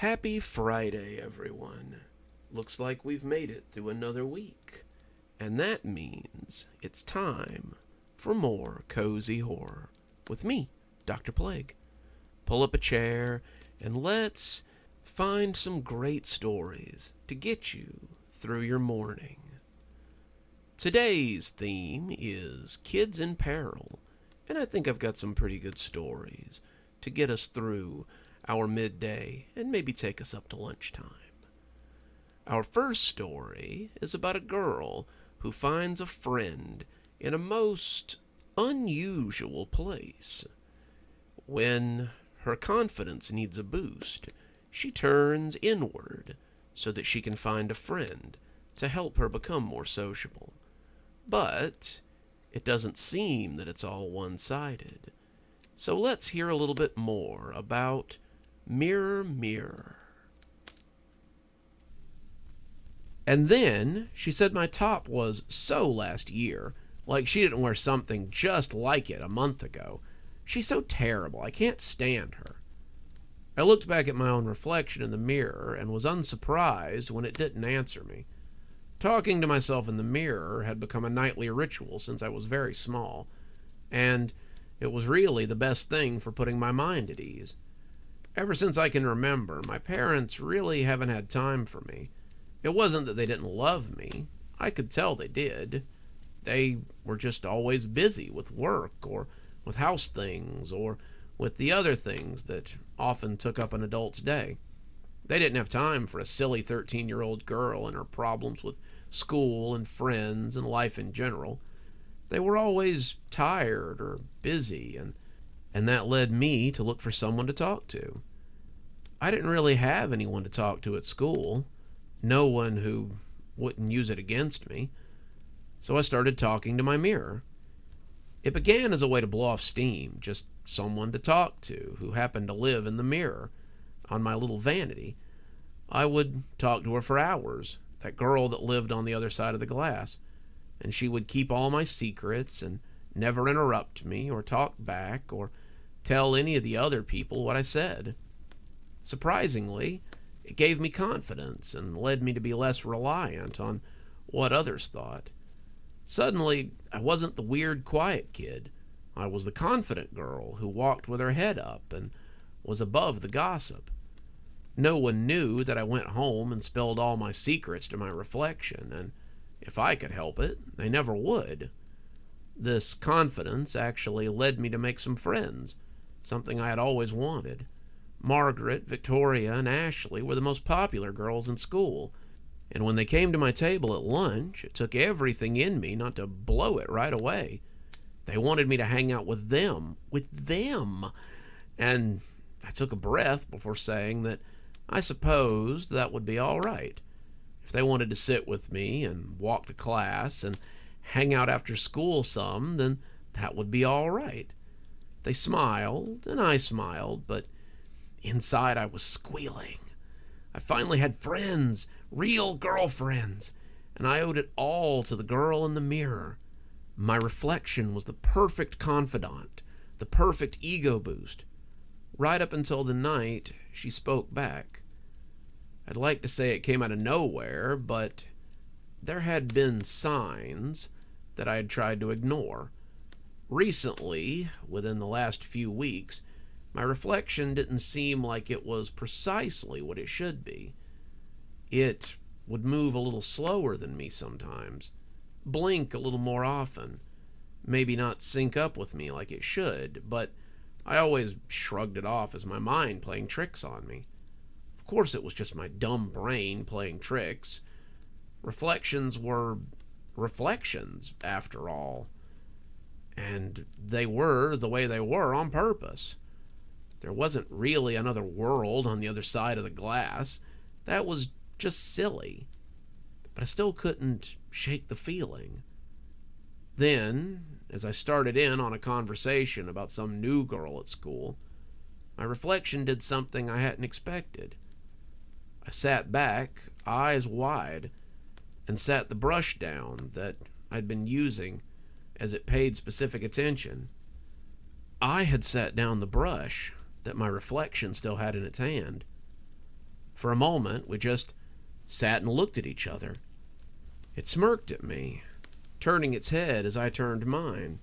Happy Friday, everyone. Looks like we've made it through another week. And that means it's time for more cozy horror with me, Dr. Plague. Pull up a chair and let's find some great stories to get you through your morning. Today's theme is Kids in Peril, and I think I've got some pretty good stories to get us through our midday and maybe take us up to lunchtime. Our first story is about a girl who finds a friend in a most unusual place. When her confidence needs a boost, she turns inward so that she can find a friend to help her become more sociable. But it doesn't seem that it's all one-sided. So let's hear a little bit more about Mirror, Mirror. And then she said my top was so last year, like she didn't wear something just like it a month ago. She's so terrible, I can't stand her. I looked back at my own reflection in the mirror and was unsurprised when it didn't answer me. Talking to myself in the mirror had become a nightly ritual since I was very small, and it was really the best thing for putting my mind at ease. Ever since I can remember, my parents really haven't had time for me. It wasn't that they didn't love me. I could tell they did. They were just always busy with work or with house things or with the other things that often took up an adult's day. They didn't have time for a silly 13-year-old girl and her problems with school and friends and life in general. They were always tired or busy, and that led me to look for someone to talk to. I didn't really have anyone to talk to at school, no one who wouldn't use it against me, so I started talking to my mirror. It began as a way to blow off steam, just someone to talk to who happened to live in the mirror on my little vanity. I would talk to her for hours, that girl that lived on the other side of the glass, and she would keep all my secrets and never interrupt me or talk back or tell any of the other people what I said. Surprisingly, it gave me confidence and led me to be less reliant on what others thought. Suddenly, I wasn't the weird, quiet kid. I was the confident girl who walked with her head up and was above the gossip. No one knew that I went home and spilled all my secrets to my reflection, and if I could help it, they never would. This confidence actually led me to make some friends, something I had always wanted. Margaret, Victoria, and Ashley were the most popular girls in school, and when they came to my table at lunch, it took everything in me not to blow it right away. They wanted me to hang out with them, and I took a breath before saying that I supposed that would be all right. If they wanted to sit with me and walk to class and hang out after school some, then that would be all right. They smiled, and I smiled, but inside I was squealing. I finally had friends, real girlfriends, and I owed it all to the girl in the mirror. My reflection was the perfect confidant, the perfect ego boost. Right up until the night she spoke back. I'd like to say it came out of nowhere, but there had been signs that I had tried to ignore. Recently, within the last few weeks, my reflection didn't seem like it was precisely what it should be. It would move a little slower than me sometimes, blink a little more often, maybe not sync up with me like it should, but I always shrugged it off as my mind playing tricks on me. Of course it was just my dumb brain playing tricks. Reflections were reflections, after all, and they were the way they were on purpose. There wasn't really another world on the other side of the glass. That was just silly. But I still couldn't shake the feeling. Then, as I started in on a conversation about some new girl at school, my reflection did something I hadn't expected. I sat back, eyes wide, and sat the brush down that I'd been using as it paid specific attention. I had sat down the brush that my reflection still had in its hand. For a moment, we just sat and looked at each other. It smirked at me, turning its head as I turned mine,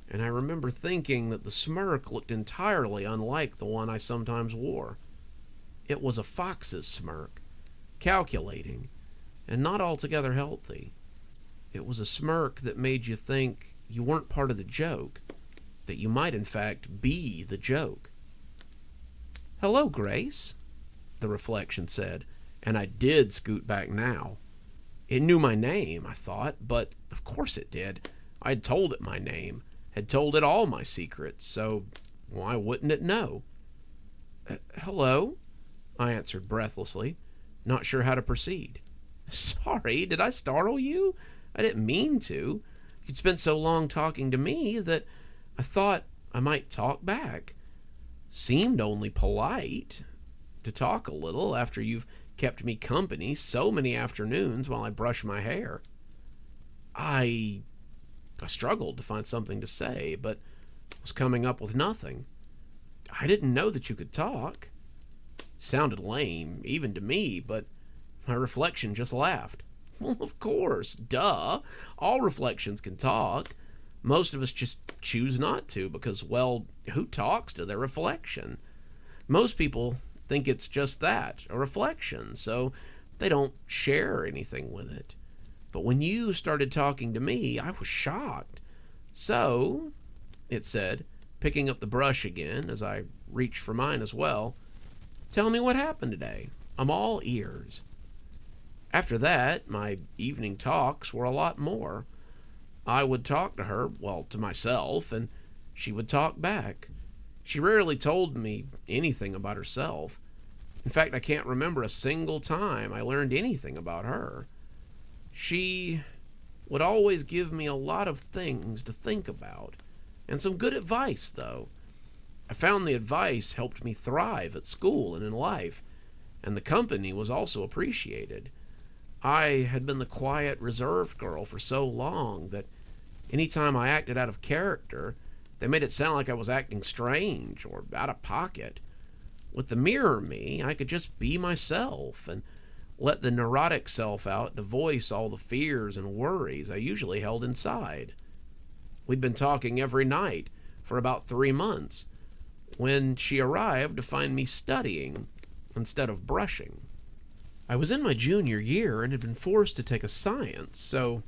and I remember thinking that the smirk looked entirely unlike the one I sometimes wore. It was a fox's smirk, calculating, and not altogether healthy. It was a smirk that made you think you weren't part of the joke, that you might in fact be the joke. "Hello, Grace," the reflection said, and I did scoot back now. It knew my name, I thought, but of course it did. I had told it my name, had told it all my secrets, so why wouldn't it know? "Hello," I answered breathlessly, not sure how to proceed. "Sorry, did I startle you? I didn't mean to. You'd spent so long talking to me that I thought I might talk back. Seemed only polite to talk a little after you've kept me company so many afternoons while I brush my hair." I struggled to find something to say, but was coming up with nothing. "I didn't know that you could talk." It sounded lame, even to me, but my reflection just laughed. "Well, of course, duh. All reflections can talk. Most of us just choose not to because, well, who talks to their reflection? Most people think it's just that, a reflection, so they don't share anything with it. But when you started talking to me, I was shocked. So," it said, picking up the brush again as I reached for mine as well, "tell me what happened today. I'm all ears." After that, my evening talks were a lot more. I would talk to her, well, to myself, and she would talk back. She rarely told me anything about herself. In fact, I can't remember a single time I learned anything about her. She would always give me a lot of things to think about, and some good advice, though. I found the advice helped me thrive at school and in life, and the company was also appreciated. I had been the quiet, reserved girl for so long that any time I acted out of character, they made it sound like I was acting strange or out of pocket. With the mirror me, I could just be myself and let the neurotic self out to voice all the fears and worries I usually held inside. We'd been talking every night for about 3 months when she arrived to find me studying instead of brushing. I was in my junior year and had been forced to take a science so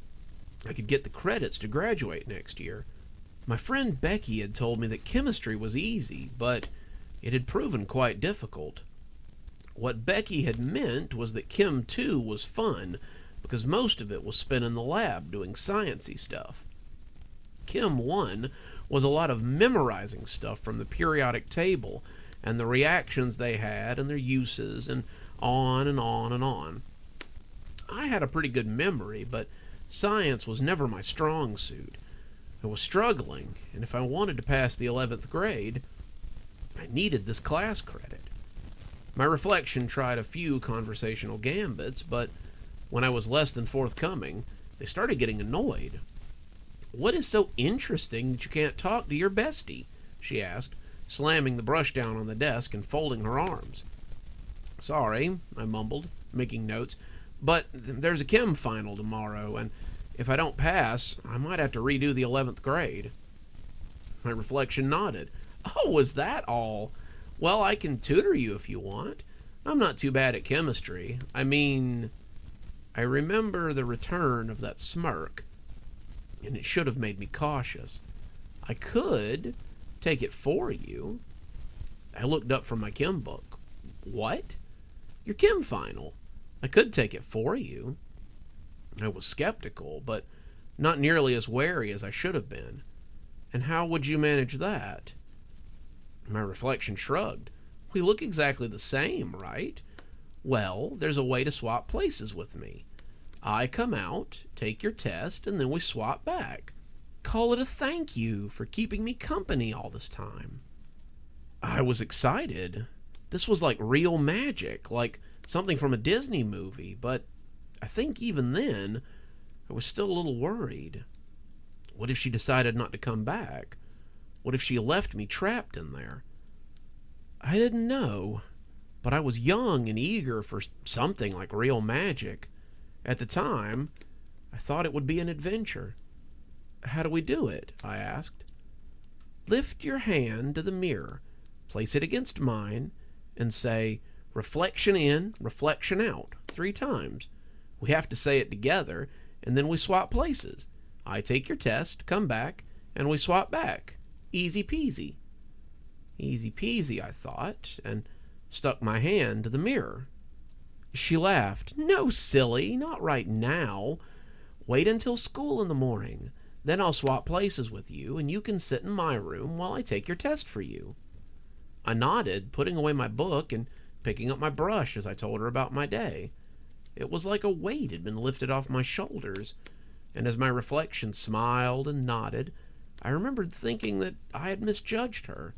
I could get the credits to graduate next year. My friend Becky had told me that chemistry was easy, but it had proven quite difficult. What Becky had meant was that Chem 2 was fun because most of it was spent in the lab doing sciencey stuff. Chem 1 was a lot of memorizing stuff from the periodic table and the reactions they had and their uses and on and on and on. I had a pretty good memory, but science was never my strong suit. I was struggling, and if I wanted to pass the 11th grade, I needed this class credit. My reflection tried a few conversational gambits, but when I was less than forthcoming, they started getting annoyed. "What is so interesting that you can't talk to your bestie?" she asked, slamming the brush down on the desk and folding her arms. "Sorry," I mumbled, making notes, "but there's a chem final tomorrow, and if I don't pass, I might have to redo the 11th grade. My reflection nodded. "Oh, is that all? Well, I can tutor you if you want. I'm not too bad at chemistry. I mean..." I remember the return of that smirk, and it should have made me cautious. "I could take it for you." I looked up from my chem book. "What?" "Your chem final. I could take it for you." I was skeptical, but not nearly as wary as I should have been. "And how would you manage that?" My reflection shrugged. "We look exactly the same, right? Well, there's a way to swap places with me. I come out, take your test, and then we swap back. Call it a thank you for keeping me company all this time." I was excited. This was like real magic, like something from a Disney movie, but I think even then, I was still a little worried. What if she decided not to come back? What if she left me trapped in there? I didn't know, But I was young and eager for something like real magic. At the time, I thought it would be an adventure. "How do we do it?" I asked. "Lift your hand to the mirror, place it against mine, and say, 'Reflection in, reflection out,' 3 times. We have to say it together, and then we swap places. I take your test, come back, and we swap back. Easy peasy." Easy peasy, I thought, and stuck my hand to the mirror. She laughed. "No, silly, not right now. Wait until school in the morning. Then I'll swap places with you, and you can sit in my room while I take your test for you." I nodded, putting away my book and picking up my brush as I told her about my day. It was like a weight had been lifted off my shoulders, and as my reflection smiled and nodded, I remembered thinking that I had misjudged her.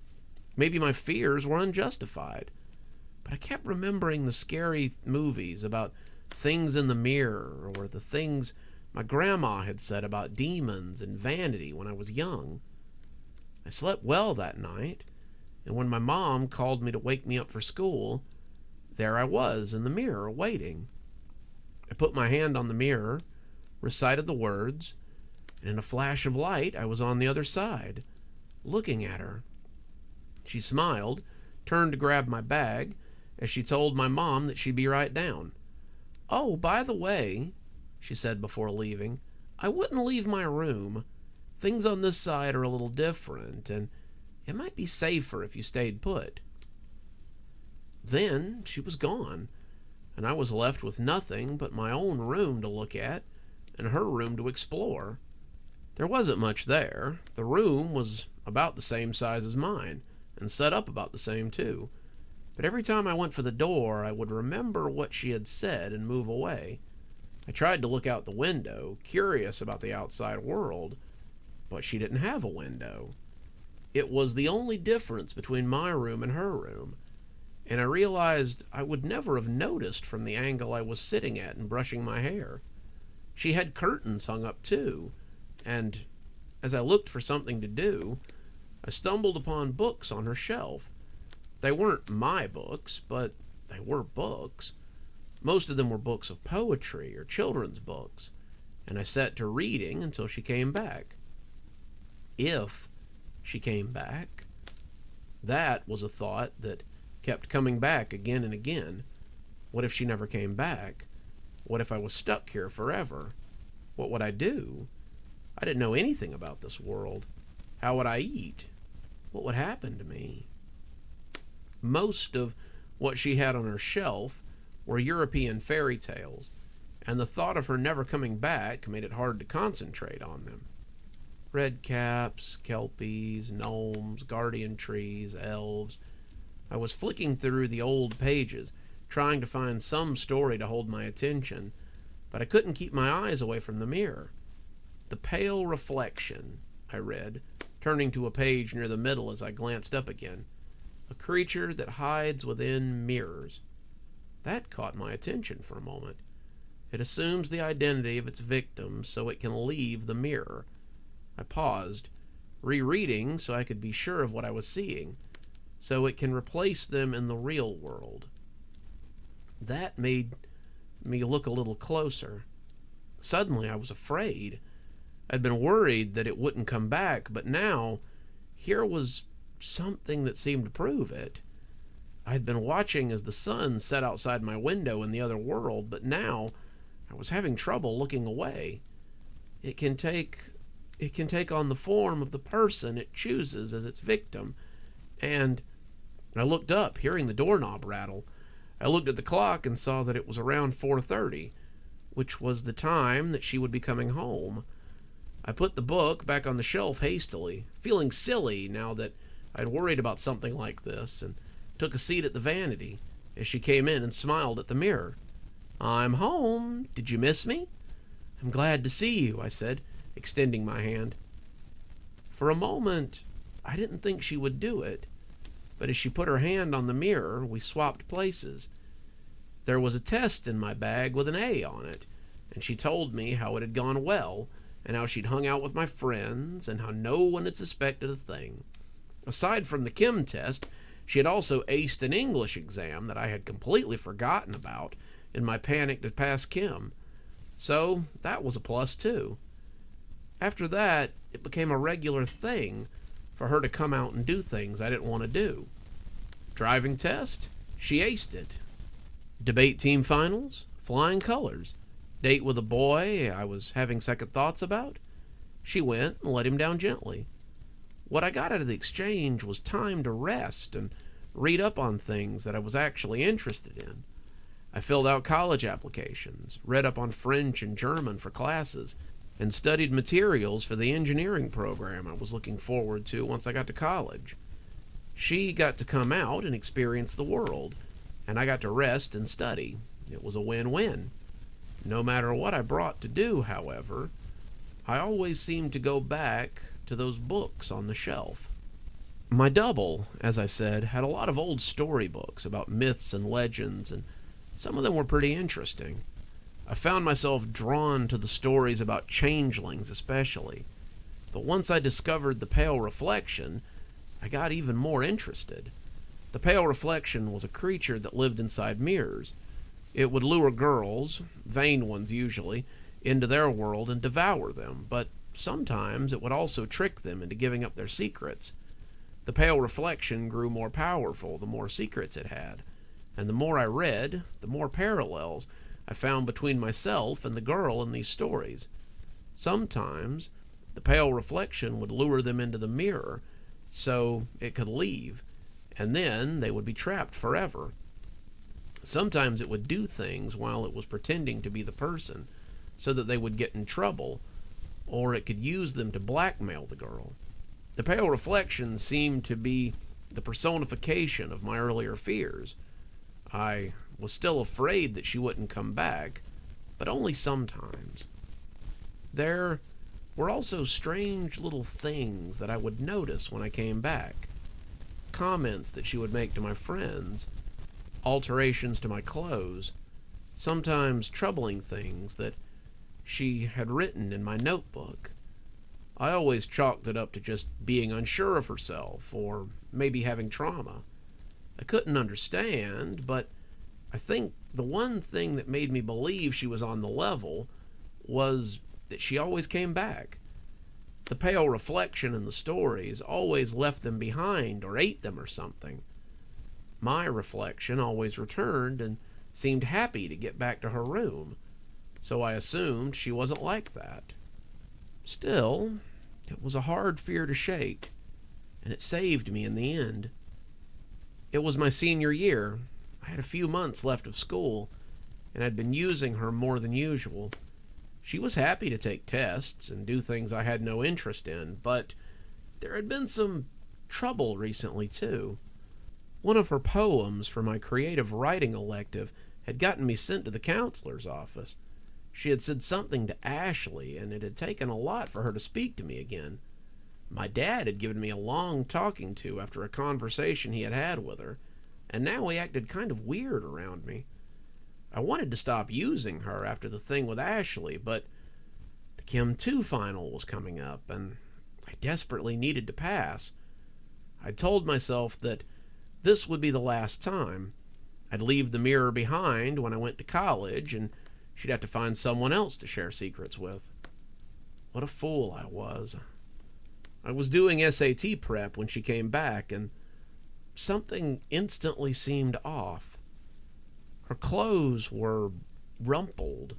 Maybe my fears were unjustified. But I kept remembering the scary movies about things in the mirror, or the things my grandma had said about demons and vanity when I was young. I slept well that night, and when my mom called me to wake me up for school, there I was in the mirror waiting. I put my hand on the mirror, recited the words, and in a flash of light I was on the other side, looking at her. She smiled, turned to grab my bag, as she told my mom that she'd be right down. "Oh, by the way," she said before leaving, "I wouldn't leave my room. Things on this side are a little different, and it might be safer if you stayed put." Then she was gone, and I was left with nothing but my own room to look at and her room to explore. There wasn't much there. The room was about the same size as mine, and set up about the same too. But every time I went for the door, I would remember what she had said and move away. I tried to look out the window, curious about the outside world, but she didn't have a window. It was the only difference between my room and her room, and I realized I would never have noticed from the angle I was sitting at and brushing my hair. She had curtains hung up too, and as I looked for something to do, I stumbled upon books on her shelf. They weren't my books, but they were books. Most of them were books of poetry or children's books, and I set to reading until she came back. If she came back. That was a thought that kept coming back again and again. What if she never came back? What if I was stuck here forever? What would I do? I didn't know anything about this world. How would I eat? What would happen to me? Most of what she had on her shelf were European fairy tales, and the thought of her never coming back made it hard to concentrate on them. Red caps, kelpies, gnomes, guardian trees, elves. I was flicking through the old pages, trying to find some story to hold my attention, but I couldn't keep my eyes away from the mirror. "The Pale Reflection," I read, turning to a page near the middle as I glanced up again. "A creature that hides within mirrors." That caught my attention for a moment. It assumes the identity of its victim so it can leave the mirror. I paused, rereading so I could be sure of what I was seeing, so it can replace them in the real world. That made me look a little closer. Suddenly I was afraid. I'd been worried that it wouldn't come back, but now here was something that seemed to prove it. I had been watching as the sun set outside my window in the other world, but now I was having trouble looking away. It can take on the form of the person it chooses as its victim, and I looked up, hearing the doorknob rattle. I looked at the clock and saw that it was around 4:30, which was the time that she would be coming home. I put the book back on the shelf hastily, feeling silly now that I'd worried about something like this, and took a seat at the vanity as she came in and smiled at the mirror. "I'm home. Did you miss me?" "I'm glad to see you," I said, extending my hand. For a moment, I didn't think she would do it, but as she put her hand on the mirror, we swapped places. There was a test in my bag with an A on it, and she told me how it had gone well, and how she'd hung out with my friends, and how no one had suspected a thing. Aside from the chem test, She had also aced an English exam that I had completely forgotten about in my panic to pass Chem. So that was a plus too. After that, it became a regular thing for her to come out and do things I didn't want to do. Driving test, she aced it. Debate team finals, flying colors. Date with a boy I was having second thoughts about, she went and let him down gently. What I got out of the exchange was time to rest and read up on things that I was actually interested in. I filled out college applications, read up on French and German for classes, and studied materials for the engineering program I was looking forward to once I got to college. She got to come out and experience the world, and I got to rest and study. It was a win-win. No matter what I brought to do, however, I always seemed to go back to those books on the shelf. My double, as I said, had a lot of old storybooks about myths and legends, and some of them were pretty interesting. I found myself drawn to the stories about changelings especially. But once I discovered the Pale Reflection, I got even more interested. The Pale Reflection was a creature that lived inside mirrors. It would lure girls, vain ones usually, into their world and devour them, but sometimes it would also trick them into giving up their secrets. The Pale Reflection grew more powerful the more secrets it had, and the more I read, the more parallels I found between myself and the girl in these stories. Sometimes the Pale Reflection would lure them into the mirror so it could leave, and then they would be trapped forever. Sometimes it would do things while it was pretending to be the person, so that they would get in trouble, or it could use them to blackmail the girl. The Pale Reflection seemed to be the personification of my earlier fears. I was still afraid that she wouldn't come back, but only sometimes. There were also strange little things that I would notice when I came back. Comments that she would make to my friends, alterations to my clothes, sometimes troubling things that she had written in my notebook. I always chalked it up to just being unsure of herself, or maybe having trauma. I couldn't understand, but I think the one thing that made me believe she was on the level was that she always came back. The Pale Reflection in the stories always left them behind or ate them or something. My reflection always returned and seemed happy to get back to her room, so I assumed she wasn't like that. Still, it was a hard fear to shake, and it saved me in the end. It was my senior year. I had a few months left of school, and I'd been using her more than usual. She was happy to take tests and do things I had no interest in, but there had been some trouble recently, too. One of her poems for my creative writing elective had gotten me sent to the counselor's office. She had said something to Ashley, and it had taken a lot for her to speak to me again. My dad had given me a long talking to after a conversation he had had with her, and now he acted kind of weird around me. I wanted to stop using her after the thing with Ashley, but the Chem 2 final was coming up, and I desperately needed to pass. I told myself that this would be the last time. I'd leave the mirror behind when I went to college, and she'd have to find someone else to share secrets with. What a fool I was. I was doing SAT prep when she came back, and something instantly seemed off. Her clothes were rumpled,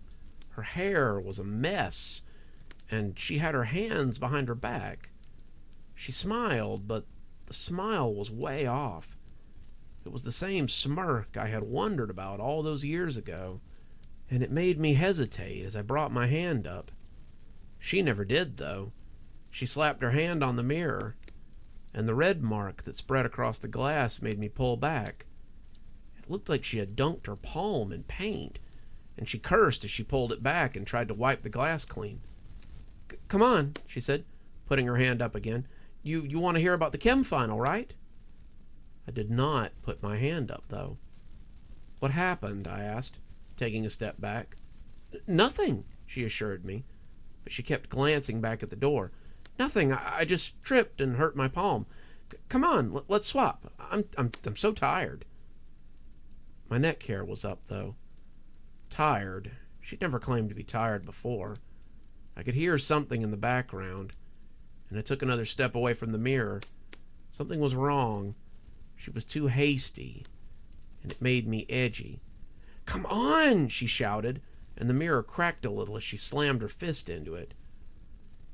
her hair was a mess, and she had her hands behind her back. She smiled, but the smile was way off. It was the same smirk I had wondered about all those years ago, and it made me hesitate as I brought my hand up. She never did, though. She slapped her hand on the mirror, and the red mark that spread across the glass made me pull back. It looked like she had dunked her palm in paint, and she cursed as she pulled it back and tried to wipe the glass clean. Come on, she said, putting her hand up again. You want to hear about the Chem final, right? I did not put my hand up, though. What happened? I asked, taking a step back. Nothing, she assured me, but she kept glancing back at the door. Nothing, I just tripped and hurt my palm. Come on, let's swap. I'm so tired. My neck hair was up, though. Tired. She'd never claimed to be tired before. I could hear something in the background, and I took another step away from the mirror. Something was wrong. She was too hasty, and it made me edgy. "Come on!" she shouted, and the mirror cracked a little as she slammed her fist into it.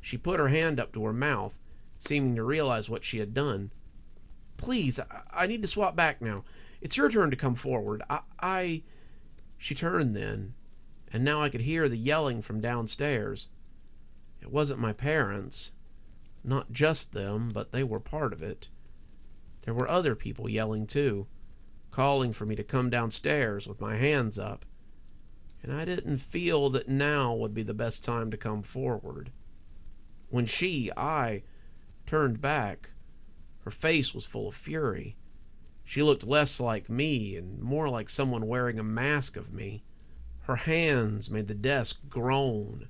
She put her hand up to her mouth, seeming to realize what she had done. "Please, I need to swap back now. It's your turn to come forward. She turned then, and now I could hear the yelling from downstairs. It wasn't my parents. Not just them, but they were part of it. There were other people yelling too, calling for me to come downstairs with my hands up, and I didn't feel that now would be the best time to come forward. When I turned back, her face was full of fury. She looked less like me and more like someone wearing a mask of me. Her hands made the desk groan,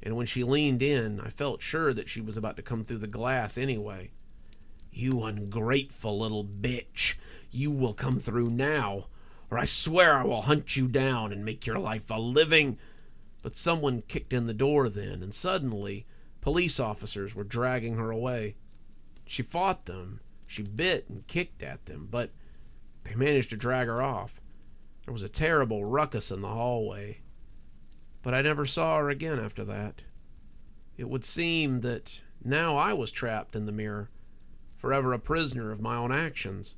and when she leaned in, I felt sure that she was about to come through the glass anyway. "You ungrateful little bitch. You will come through now, or I swear I will hunt you down and make your life a living." But someone kicked in the door then, and suddenly police officers were dragging her away. She fought them. She bit and kicked at them, but they managed to drag her off. There was a terrible ruckus in the hallway, but I never saw her again after that. It would seem that now I was trapped in the mirror, forever a prisoner of my own actions,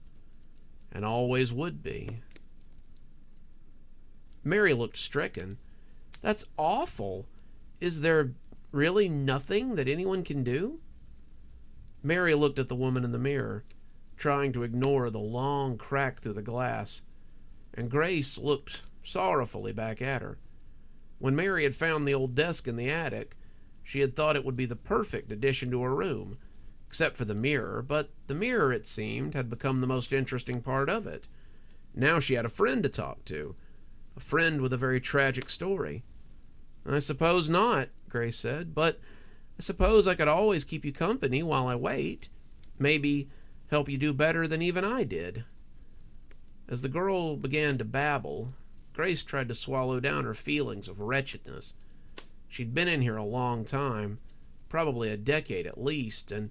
and always would be. Mary looked stricken. "That's awful. Is there really nothing that anyone can do?" Mary looked at the woman in the mirror, trying to ignore the long crack through the glass, and Grace looked sorrowfully back at her. When Mary had found the old desk in the attic, she had thought it would be the perfect addition to her room, except for the mirror, but the mirror, it seemed, had become the most interesting part of it. Now she had a friend to talk to, a friend with a very tragic story. "I suppose not," Grace said, "but I suppose I could always keep you company while I wait. Maybe help you do better than even I did." As the girl began to babble, Grace tried to swallow down her feelings of wretchedness. She'd been in here a long time, probably a decade at least, and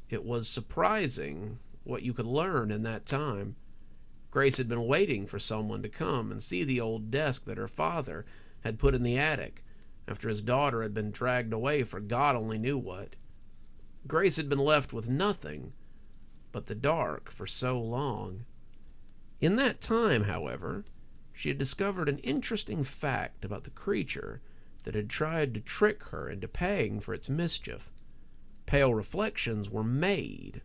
it was surprising what you could learn in that time. Grace had been waiting for someone to come and see the old desk that her father had put in the attic after his daughter had been dragged away for God only knew what. Grace had been left with nothing but the dark for so long. In that time, however, she had discovered an interesting fact about the creature that had tried to trick her into paying for its mischief. Pale reflections were made,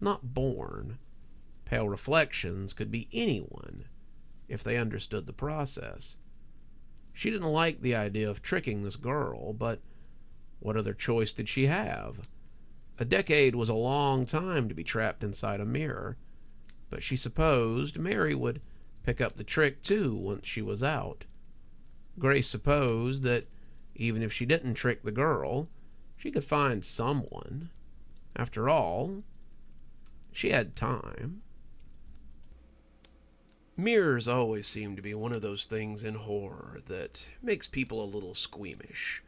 not born. Pale reflections could be anyone if they understood the process. She didn't like the idea of tricking this girl, but what other choice did she have? A decade was a long time to be trapped inside a mirror, but she supposed Mary would pick up the trick too once she was out. Grace supposed that even if she didn't trick the girl, she could find someone. After all, she had time. Mirrors always seem to be one of those things in horror that makes people a little squeamish.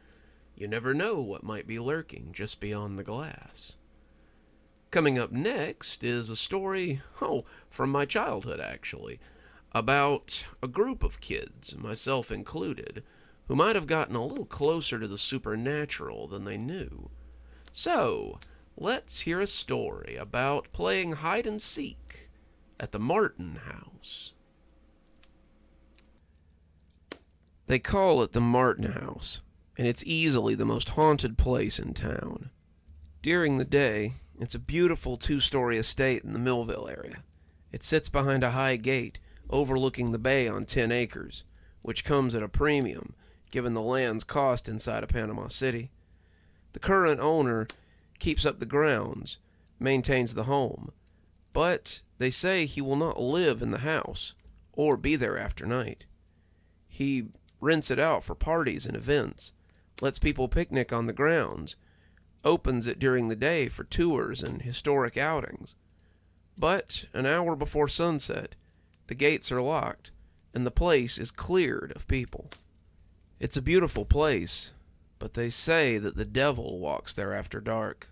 You never know what might be lurking just beyond the glass. Coming up next is a story, from my childhood actually, about a group of kids, myself included, who might have gotten a little closer to the supernatural than they knew. So, let's hear a story about playing hide and seek at the Martin house. They call it the Martin house, and it's easily the most haunted place in town. During the day, it's a beautiful 2-story estate in the Millville area. It sits behind a high gate overlooking the bay on 10 acres, which comes at a premium given the land's cost inside of Panama City. The current owner keeps up the grounds, maintains the home, but they say he will not live in the house or be there after night. He rents it out for parties and events, lets people picnic on the grounds, opens it during the day for tours and historic outings. But an hour before sunset, the gates are locked, and the place is cleared of people. It's a beautiful place, but they say that the devil walks there after dark.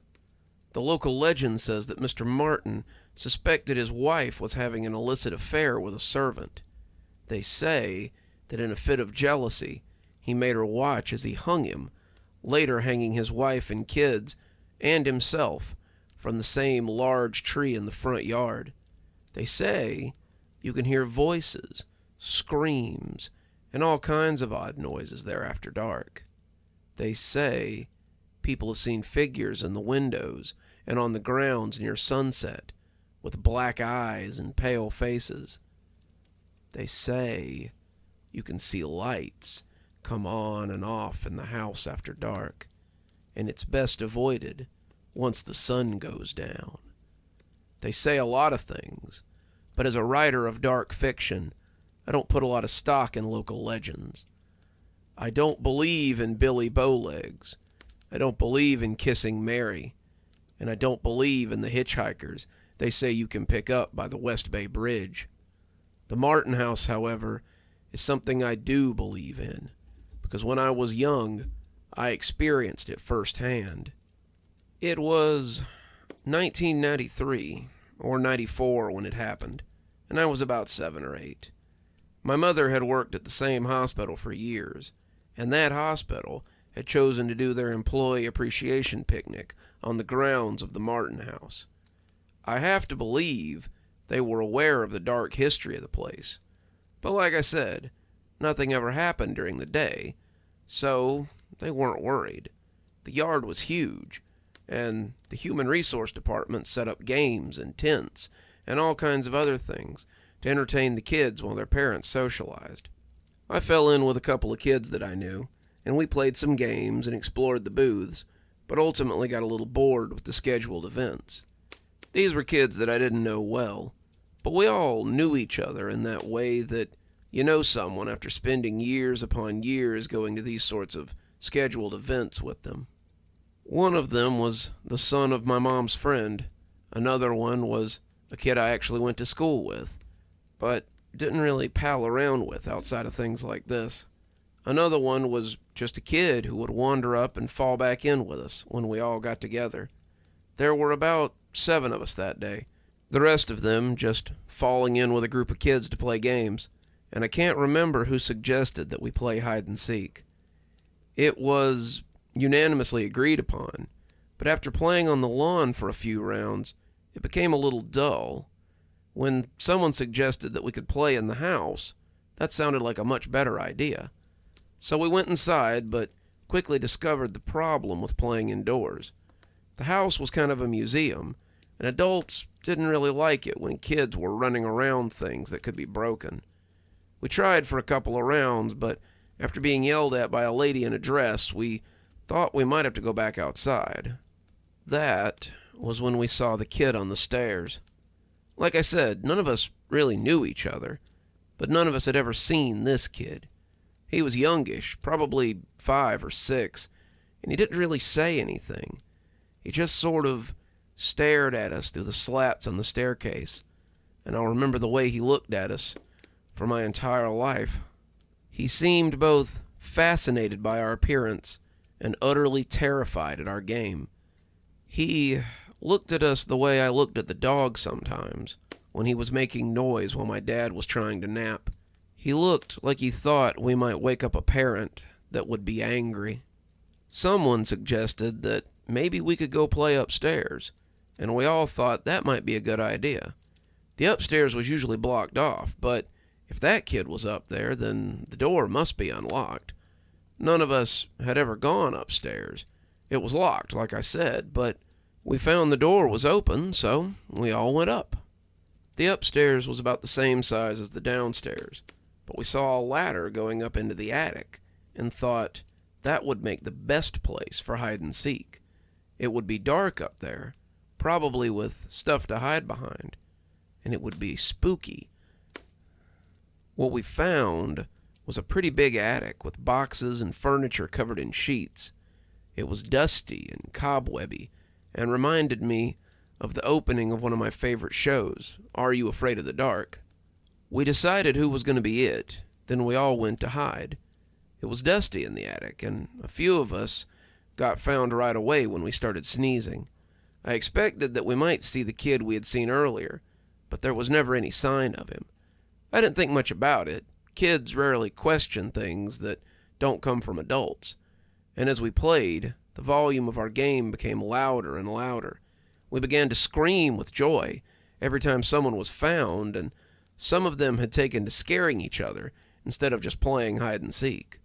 The local legend says that Mr. Martin suspected his wife was having an illicit affair with a servant. They say that in a fit of jealousy, he made her watch as he hung him, later hanging his wife and kids and himself from the same large tree in the front yard. They say you can hear voices, screams, and all kinds of odd noises there after dark. They say people have seen figures in the windows and on the grounds near sunset, with black eyes and pale faces. They say you can see lights come on and off in the house after dark, and it's best avoided once the sun goes down. They say a lot of things, but as a writer of dark fiction, I don't put a lot of stock in local legends. I don't believe in Billy Bowlegs. I don't believe in Kissing Mary. And I don't believe in the hitchhikers they say you can pick up by the West Bay Bridge. The Martin house, however, is something I do believe in, because when I was young, I experienced it firsthand. It was 1993 or 94 when it happened, and I was about 7 or 8. My mother had worked at the same hospital for years, and that hospital had chosen to do their employee appreciation picnic on the grounds of the Martin house. I have to believe they were aware of the dark history of the place, but like I said, nothing ever happened during the day, so they weren't worried. The yard was huge, and the Human Resource Department set up games and tents and all kinds of other things to entertain the kids while their parents socialized. I fell in with a couple of kids that I knew, and we played some games and explored the booths, but ultimately got a little bored with the scheduled events. These were kids that I didn't know well, but we all knew each other in that way that you know someone after spending years upon years going to these sorts of scheduled events with them. One of them was the son of my mom's friend. Another one was a kid I actually went to school with, but didn't really pal around with outside of things like this. Another one was just a kid who would wander up and fall back in with us when we all got together. There were about 7 of us that day, the rest of them just falling in with a group of kids to play games, and I can't remember who suggested that we play hide and seek. It was unanimously agreed upon, but after playing on the lawn for a few rounds, it became a little dull. When someone suggested that we could play in the house, that sounded like a much better idea. So we went inside, but quickly discovered the problem with playing indoors. The house was kind of a museum, and adults didn't really like it when kids were running around things that could be broken. We tried for a couple of rounds, but after being yelled at by a lady in a dress, we thought we might have to go back outside. That was when we saw the kid on the stairs. Like I said, none of us really knew each other, but none of us had ever seen this kid. He was youngish, probably 5 or 6, and he didn't really say anything. He just sort of stared at us through the slats on the staircase, and I'll remember the way he looked at us for my entire life. He seemed both fascinated by our appearance and utterly terrified at our game. He looked at us the way I looked at the dog sometimes when he was making noise while my dad was trying to nap. He looked like he thought we might wake up a parent that would be angry. Someone suggested that maybe we could go play upstairs, and we all thought that might be a good idea. The upstairs was usually blocked off, but if that kid was up there, then the door must be unlocked. None of us had ever gone upstairs. It was locked, like I said, but we found the door was open, so we all went up. The upstairs was about the same size as the downstairs, but we saw a ladder going up into the attic and thought that would make the best place for hide and seek. It would be dark up there, probably with stuff to hide behind, and it would be spooky. What we found was a pretty big attic with boxes and furniture covered in sheets. It was dusty and cobwebby and reminded me of the opening of one of my favorite shows, Are You Afraid of the Dark? We decided who was going to be it, then we all went to hide. It was dusty in the attic, and a few of us got found right away when we started sneezing. I expected that we might see the kid we had seen earlier, but there was never any sign of him. I didn't think much about it. Kids rarely question things that don't come from adults. And as we played, the volume of our game became louder and louder. We began to scream with joy every time someone was found, and some of them had taken to scaring each other instead of just playing hide and seek.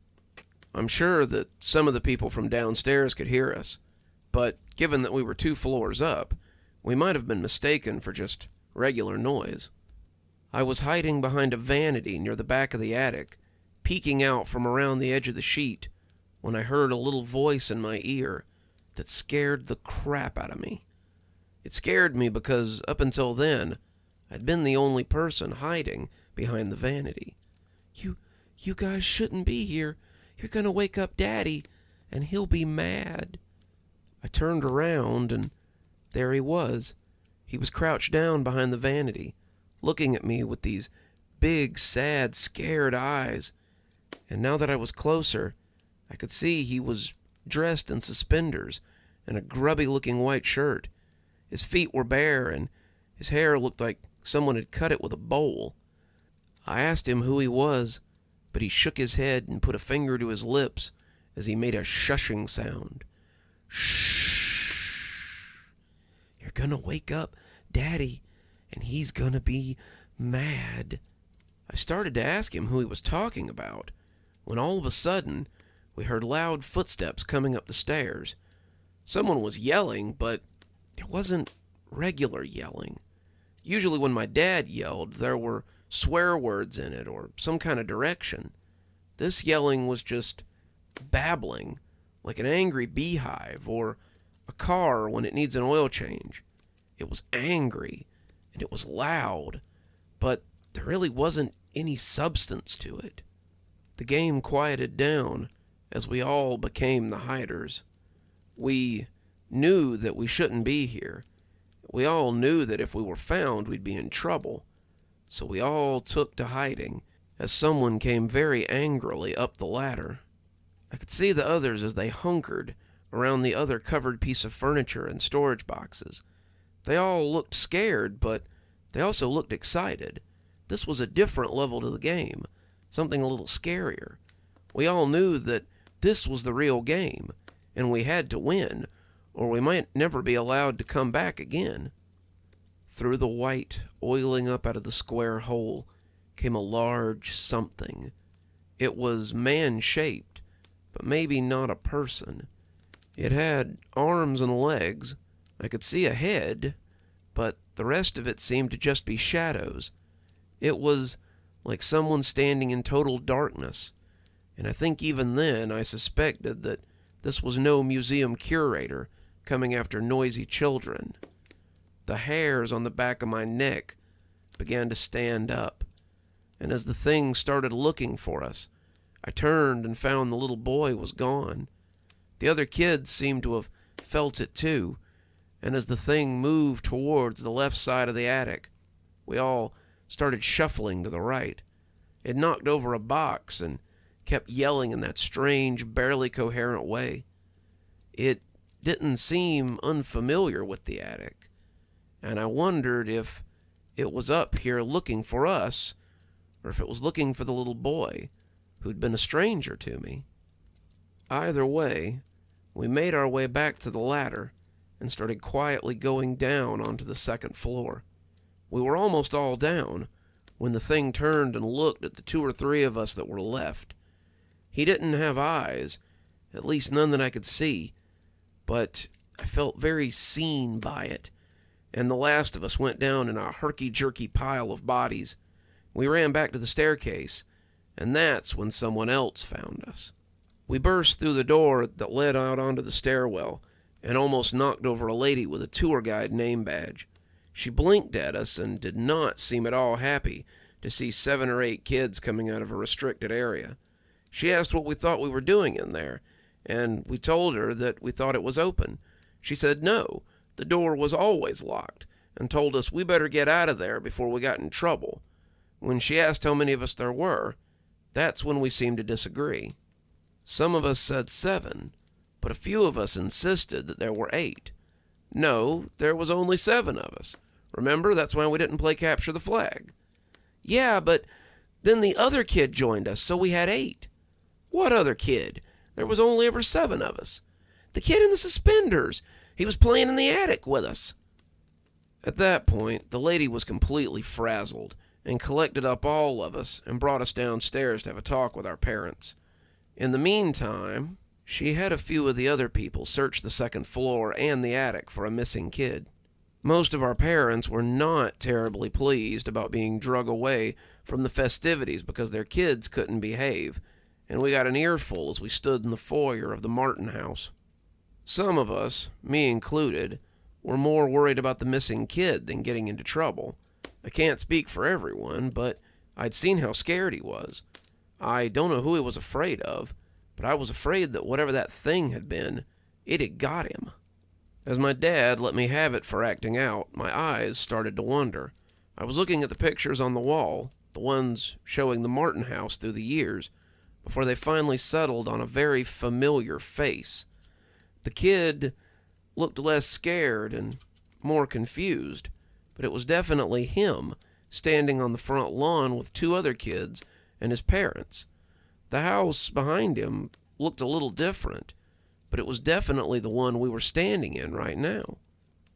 I'm sure that some of the people from downstairs could hear us, but given that we were 2 floors up, we might have been mistaken for just regular noise. I was hiding behind a vanity near the back of the attic, peeking out from around the edge of the sheet, when I heard a little voice in my ear that scared the crap out of me. It scared me because up until then, I'd been the only person hiding behind the vanity. You guys shouldn't be here. You're gonna wake up Daddy, and he'll be mad." I turned around, and there he was. He was crouched down behind the vanity, looking at me with these big, sad, scared eyes. And now that I was closer, I could see he was dressed in suspenders and a grubby-looking white shirt. His feet were bare, and his hair looked like someone had cut it with a bowl. I asked him who he was, but he shook his head and put a finger to his lips as he made a shushing sound. "Shh. You're gonna wake up Daddy, and he's gonna be mad." I started to ask him who he was talking about, when all of a sudden we heard loud footsteps coming up the stairs. Someone was yelling, but it wasn't regular yelling. Usually when my dad yelled, there were swear words in it or some kind of direction. This yelling was just babbling, like an angry beehive or a car when it needs an oil change. It was angry, and it was loud, but there really wasn't any substance to it. The game quieted down as we all became the hiders. We knew that we shouldn't be here. We all knew that if we were found, we'd be in trouble. So we all took to hiding as someone came very angrily up the ladder. I could see the others as they hunkered around the other covered piece of furniture and storage boxes. They all looked scared, but they also looked excited. This was a different level to the game, something a little scarier. We all knew that this was the real game, and we had to win, or we might never be allowed to come back again. Through the white, oiling up out of the square hole, came a large something. It was man-shaped, but maybe not a person. It had arms and legs. I could see a head, but the rest of it seemed to just be shadows. It was like someone standing in total darkness, and I think even then I suspected that this was no museum curator coming after noisy children. The hairs on the back of my neck began to stand up, and as the thing started looking for us, I turned and found the little boy was gone. The other kids seemed to have felt it too, and as the thing moved towards the left side of the attic, we all started shuffling to the right. It knocked over a box and kept yelling in that strange, barely coherent way. It didn't seem unfamiliar with the attic, and I wondered if it was up here looking for us, or if it was looking for the little boy who'd been a stranger to me. Either way, we made our way back to the ladder and started quietly going down onto the second floor. We were almost all down when the thing turned and looked at the 2 or 3 of us that were left. He didn't have eyes, at least none that I could see, but I felt very seen by it, and the last of us went down in a herky-jerky pile of bodies. We ran back to the staircase, and that's when someone else found us. We burst through the door that led out onto the stairwell and almost knocked over a lady with a tour guide name badge. She blinked at us and did not seem at all happy to see 7 or 8 kids coming out of a restricted area. She asked what we thought we were doing in there, and we told her that we thought it was open. She said no, The door was always locked and told us we better get out of there before we got in trouble. When she asked how many of us there were, that's when we seemed to disagree. Some of us said 7, but a few of us insisted that there were 8. No, there was only 7 of us. Remember, that's why we didn't play Capture the Flag. Yeah, but then the other kid joined us, so we had 8. What other kid? There was only ever 7 of us. The kid in the suspenders. He was playing in the attic with us. At that point, the lady was completely frazzled and collected up all of us and brought us downstairs to have a talk with our parents. In the meantime, she had a few of the other people search the second floor and the attic for a missing kid. Most of our parents were not terribly pleased about being drug away from the festivities because their kids couldn't behave, and we got an earful as we stood in the foyer of the Martin house. Some of us, me included, were more worried about the missing kid than getting into trouble. I can't speak for everyone, but I'd seen how scared he was. I don't know who he was afraid of, but I was afraid that whatever that thing had been, it had got him. As my dad let me have it for acting out, my eyes started to wander. I was looking at the pictures on the wall, the ones showing the Martin house through the years, before they finally settled on a very familiar face. The kid looked less scared and more confused, but it was definitely him, standing on the front lawn with 2 other kids and his parents. The house behind him looked a little different, but it was definitely the one we were standing in right now.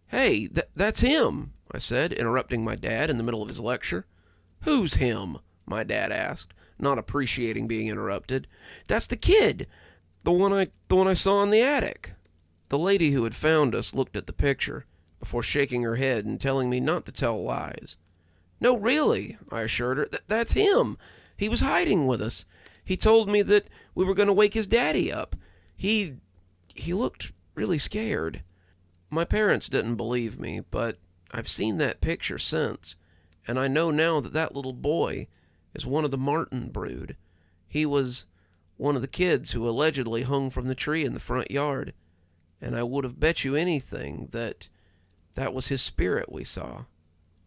"Hey, that's him," I said, interrupting my dad in the middle of his lecture. "Who's him?" my dad asked, not appreciating being interrupted. "That's the kid, the one I saw in the attic." The lady who had found us looked at the picture before shaking her head and telling me not to tell lies. "No, really," I assured her. That's him. He was hiding with us. He told me that we were going to wake his daddy up. He looked really scared." My parents didn't believe me, but I've seen that picture since, and I know now that that little boy is one of the Martin brood. He was one of the kids who allegedly hung from the tree in the front yard, and I would have bet you anything that was his spirit we saw.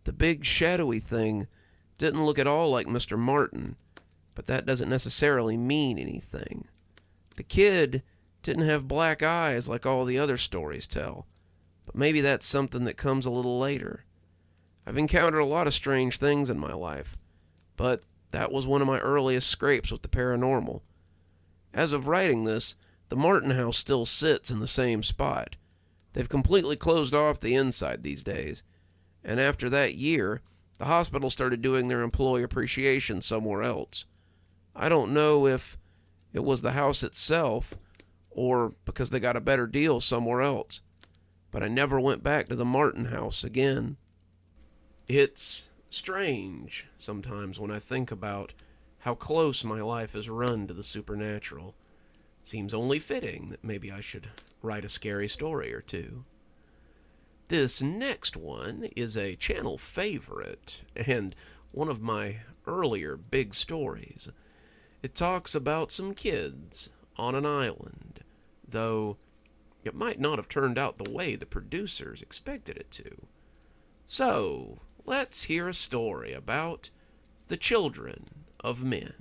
The big shadowy thing didn't look at all like Mr. Martin, but that doesn't necessarily mean anything. The kid didn't have black eyes like all the other stories tell, but maybe that's something that comes a little later. I've encountered a lot of strange things in my life, but that was one of my earliest scrapes with the paranormal. As of writing this, the Martin house still sits in the same spot. They've completely closed off the inside these days, and after that year, the hospital started doing their employee appreciation somewhere else. I don't know if it was the house itself or because they got a better deal somewhere else, but I never went back to the Martin house again. It's strange sometimes when I think about how close my life has run to the supernatural. Seems only fitting that maybe I should write a scary story or two. This next one is a channel favorite and one of my earlier big stories. It talks about some kids on an island, though it might not have turned out the way the producers expected it to. So, let's hear a story about the children of men.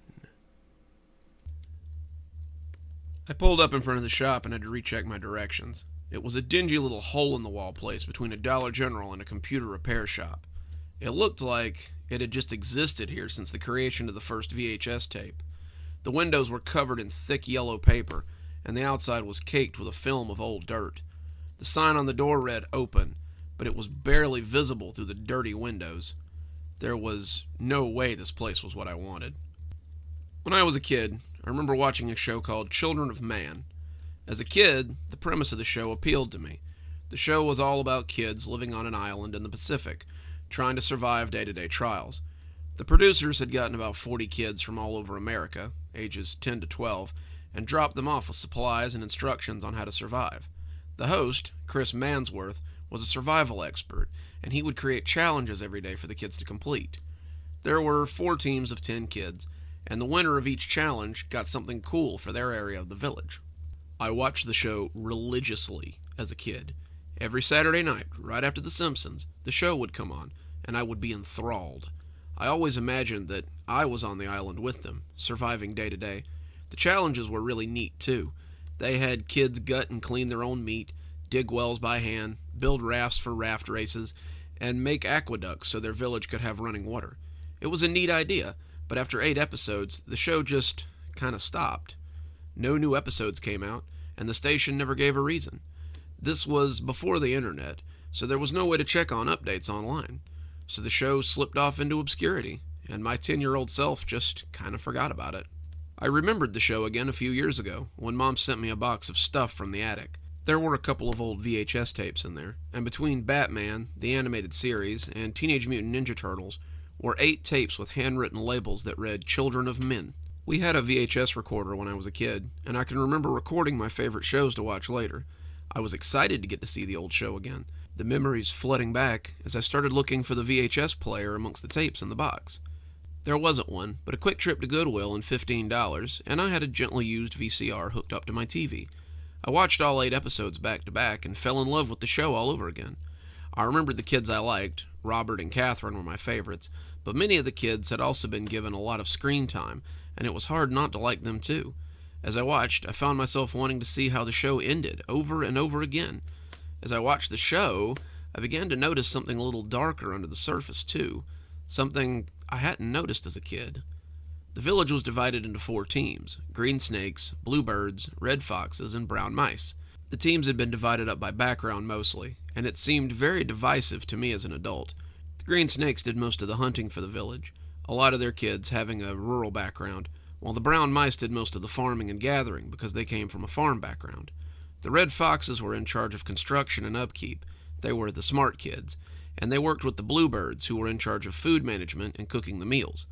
I pulled up in front of the shop and had to recheck my directions. It was a dingy little hole-in-the-wall place between a Dollar General and a computer repair shop. It looked like it had just existed here since the creation of the first VHS tape. The windows were covered in thick yellow paper, and the outside was caked with a film of old dirt. The sign on the door read "Open," but it was barely visible through the dirty windows. There was no way this place was what I wanted. When I was a kid, I remember watching a show called Children of Man. As a kid, the premise of the show appealed to me. The show was all about kids living on an island in the Pacific, trying to survive day-to-day trials. The producers had gotten about 40 kids from all over America, ages 10 to 12, and dropped them off with supplies and instructions on how to survive. The host, Chris Mansworth, was a survival expert, and he would create challenges every day for the kids to complete. There were 4 teams of 10 kids, and the winner of each challenge got something cool for their area of the village. I watched the show religiously as a kid. Every Saturday night, right after The Simpsons, the show would come on, and I would be enthralled. I always imagined that I was on the island with them, surviving day to day. The challenges were really neat, too. They had kids gut and clean their own meat, dig wells by hand, build rafts for raft races, and make aqueducts so their village could have running water. It was a neat idea, but after 8 episodes, the show just kind of stopped. No new episodes came out, and the station never gave a reason. This was before the internet, so there was no way to check on updates online. So the show slipped off into obscurity, and my 10-year-old self just kind of forgot about it. I remembered the show again a few years ago, when Mom sent me a box of stuff from the attic. There were a couple of old VHS tapes in there, and between Batman, the animated series, and Teenage Mutant Ninja Turtles, were 8 tapes with handwritten labels that read Children of Men. We had a VHS recorder when I was a kid, and I can remember recording my favorite shows to watch later. I was excited to get to see the old show again, the memories flooding back as I started looking for the VHS player amongst the tapes in the box. There wasn't one, but a quick trip to Goodwill and $15, and I had a gently used VCR hooked up to my TV. I watched all 8 episodes back to back and fell in love with the show all over again. I remembered the kids I liked. Robert and Catherine were my favorites, but many of the kids had also been given a lot of screen time, and it was hard not to like them too. As I watched, I found myself wanting to see how the show ended over and over again. As I watched the show, I began to notice something a little darker under the surface too, something I hadn't noticed as a kid. The village was divided into 4 teams: green snakes, bluebirds, red foxes, and brown mice. The teams had been divided up by background mostly, and it seemed very divisive to me as an adult. The green snakes did most of the hunting for the village, a lot of their kids having a rural background, while the brown mice did most of the farming and gathering because they came from a farm background. The red foxes were in charge of construction and upkeep. They were the smart kids, and they worked with the bluebirds, who were in charge of food management and cooking the meals.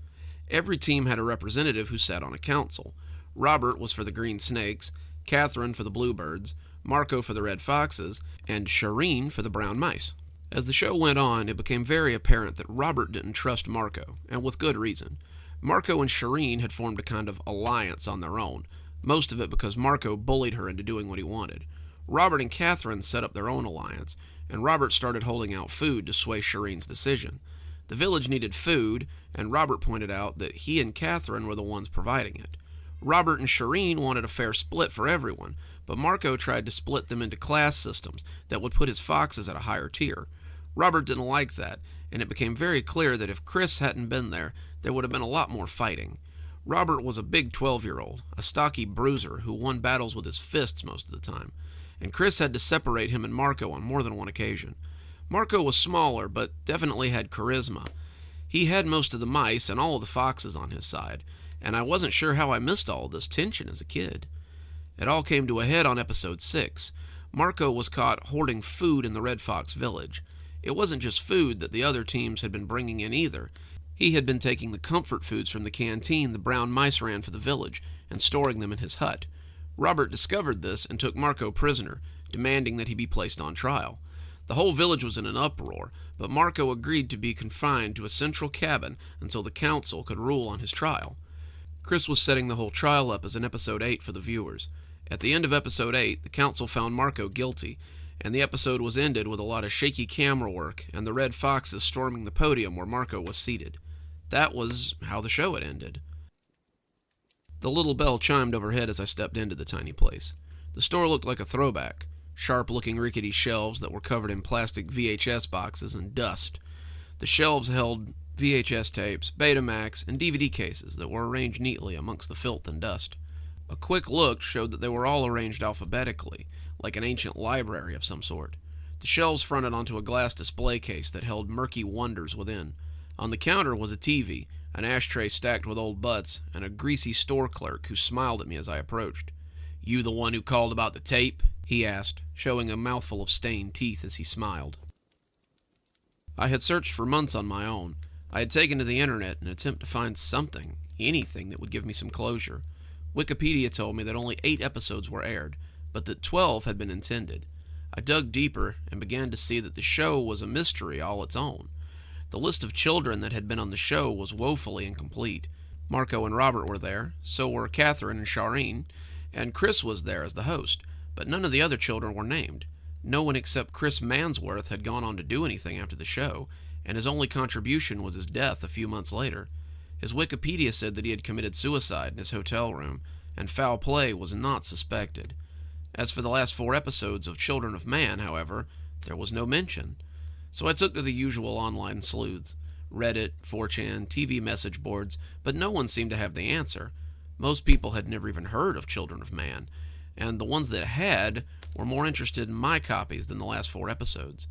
Every team had a representative who sat on a council. Robert was for the green snakes, Catherine for the bluebirds, Marco for the red foxes, and Shireen for the brown mice. As the show went on, it became very apparent that Robert didn't trust Marco, and with good reason. Marco and Shireen had formed a kind of alliance on their own, most of it because Marco bullied her into doing what he wanted. Robert and Catherine set up their own alliance, and Robert started holding out food to sway Shireen's decision. The village needed food, and Robert pointed out that he and Catherine were the ones providing it. Robert and Shireen wanted a fair split for everyone, but Marco tried to split them into class systems that would put his foxes at a higher tier. Robert didn't like that, and it became very clear that if Chris hadn't been there would have been a lot more fighting. Robert was a big 12-year-old, a stocky bruiser who won battles with his fists most of the time, and Chris had to separate him and Marco on more than one occasion. Marco was smaller, but definitely had charisma. He had most of the mice and all of the foxes on his side, and I wasn't sure how I missed all of this tension as a kid. It all came to a head on episode 6. Marco was caught hoarding food in the Red Fox village. It wasn't just food that the other teams had been bringing in either. He had been taking the comfort foods from the canteen the brown mice ran for the village and storing them in his hut. Robert discovered this and took Marco prisoner, demanding that he be placed on trial. The whole village was in an uproar, but Marco agreed to be confined to a central cabin until the council could rule on his trial. Chris was setting the whole trial up as an episode 8 for the viewers. At the end of episode 8, the council found Marco guilty, and the episode was ended with a lot of shaky camera work and the red foxes storming the podium where Marco was seated. That was how the show had ended. The little bell chimed overhead as I stepped into the tiny place. The store looked like a throwback, sharp-looking rickety shelves that were covered in plastic VHS boxes and dust. The shelves held VHS tapes, Betamax, and DVD cases that were arranged neatly amongst the filth and dust. A quick look showed that they were all arranged alphabetically, like an ancient library of some sort. The shelves fronted onto a glass display case that held murky wonders within. On the counter was a TV, an ashtray stacked with old butts, and a greasy store clerk who smiled at me as I approached. "You the one who called about the tape?" he asked, showing a mouthful of stained teeth as he smiled. I had searched for months on my own. I had taken to the internet in an attempt to find something, anything that would give me some closure. Wikipedia told me that only 8 episodes were aired, but that 12 had been intended. I dug deeper and began to see that the show was a mystery all its own. The list of children that had been on the show was woefully incomplete. Marco and Robert were there, so were Catherine and Shireen, and Chris was there as the host, but none of the other children were named. No one except Chris Mansworth had gone on to do anything after the show, and his only contribution was his death a few months later. His Wikipedia said that he had committed suicide in his hotel room, and foul play was not suspected. As for the last 4 episodes of Children of Man, however, there was no mention. So I took to the usual online sleuths, Reddit, 4chan, TV message boards, but no one seemed to have the answer. Most people had never even heard of Children of Man, and the ones that had were more interested in my copies than the last 4 episodes.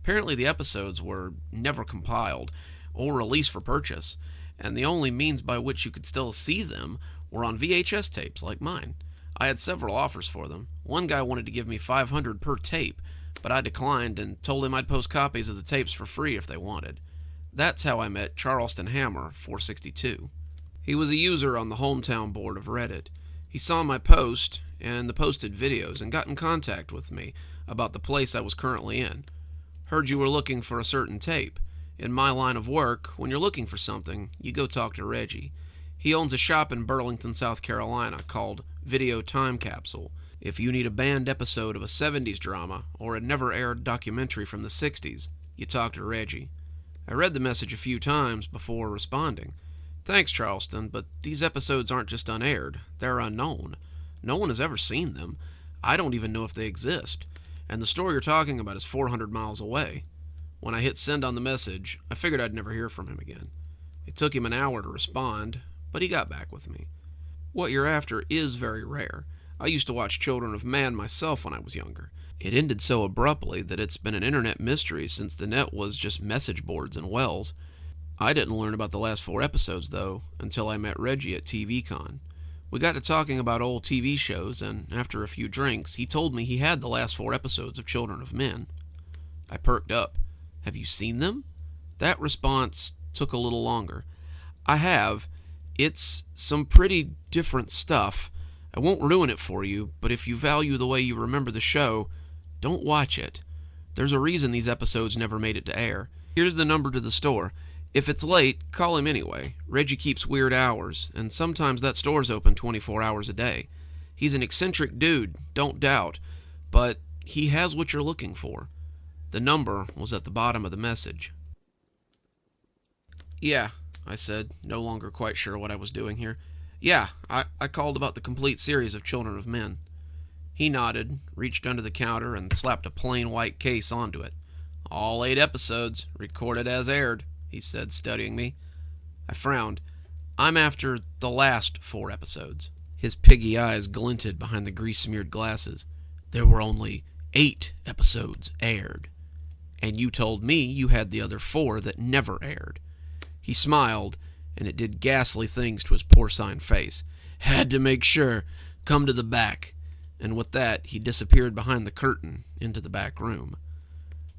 Apparently the episodes were never compiled or released for purchase, and the only means by which you could still see them were on VHS tapes like mine. I had several offers for them. One guy wanted to give me $500 per tape, but I declined and told him I'd post copies of the tapes for free if they wanted. That's how I met Charleston Hammer 462. He was a user on the hometown board of Reddit. He saw my post and the posted videos and got in contact with me about the place I was currently in. Heard you were looking for a certain tape. In my line of work, when you're looking for something, you go talk to Reggie. He owns a shop in Burlington, South Carolina called Video Time Capsule. If you need a banned episode of a 70s drama or a never-aired documentary from the 60s, you talk to Reggie. I read the message a few times before responding. Thanks, Charleston, but these episodes aren't just unaired. They're unknown. No one has ever seen them. I don't even know if they exist. And the store you're talking about is 400 miles away. When I hit send on the message, I figured I'd never hear from him again. It took him an hour to respond, but he got back with me. What you're after is very rare. I used to watch Children of Man myself when I was younger. It ended so abruptly that it's been an internet mystery since the net was just message boards and wells. I didn't learn about the last 4 episodes, though, until I met Reggie at TVCon. We got to talking about old TV shows, and after a few drinks, he told me he had the last 4 episodes of Children of Men. I perked up. Have you seen them? That response took a little longer. I have. It's some pretty different stuff. I won't ruin it for you, but if you value the way you remember the show, don't watch it. There's a reason these episodes never made it to air. Here's the number to the store. If it's late, call him anyway. Reggie keeps weird hours, and sometimes that store's open 24 hours a day. He's an eccentric dude, don't doubt, but he has what you're looking for. The number was at the bottom of the message. Yeah, I said, no longer quite sure what I was doing here. Yeah, I called about the complete series of Children of Men. He nodded, reached under the counter, and slapped a plain white case onto it. All 8 episodes, recorded as aired, he said, studying me. I frowned. I'm after the last 4 episodes. His piggy eyes glinted behind the grease-smeared glasses. There were only 8 episodes aired. And you told me you had the other 4 that never aired. He smiled, and it did ghastly things to his porcine face. Had to make sure. Come to the back. And with that, he disappeared behind the curtain into the back room.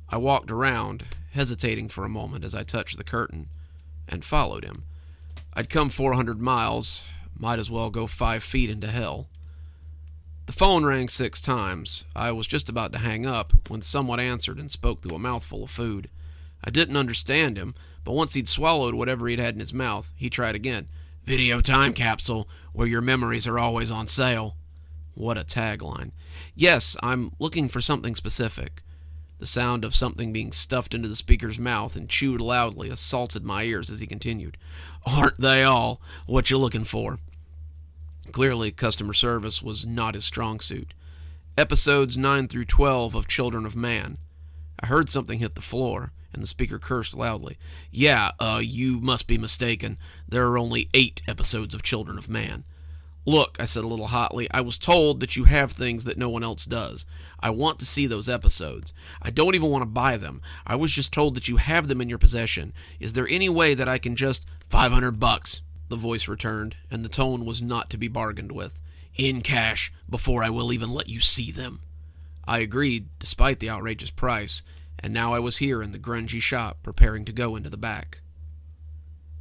I walked around, hesitating for a moment as I touched the curtain, and followed him. I'd come 400 miles, might as well go 5 feet into hell. The phone rang 6 times. I was just about to hang up when someone answered and spoke through a mouthful of food. I didn't understand him, but once he'd swallowed whatever he'd had in his mouth, he tried again. Video Time Capsule, where your memories are always on sale. What a tagline. Yes, I'm looking for something specific. The sound of something being stuffed into the speaker's mouth and chewed loudly assaulted my ears as he continued. Aren't they all? What you looking for? Clearly, customer service was not his strong suit. Episodes 9 through 12 of Children of Man. I heard something hit the floor, and the speaker cursed loudly. Yeah, you must be mistaken. There are only 8 episodes of Children of Man. Look, I said a little hotly, I was told that you have things that no one else does. I want to see those episodes. I don't even want to buy them. I was just told that you have them in your possession. Is there any way that I can just... $500, the voice returned, and the tone was not to be bargained with. In cash, before I will even let you see them. I agreed, despite the outrageous price, and now I was here in the grungy shop, preparing to go into the back.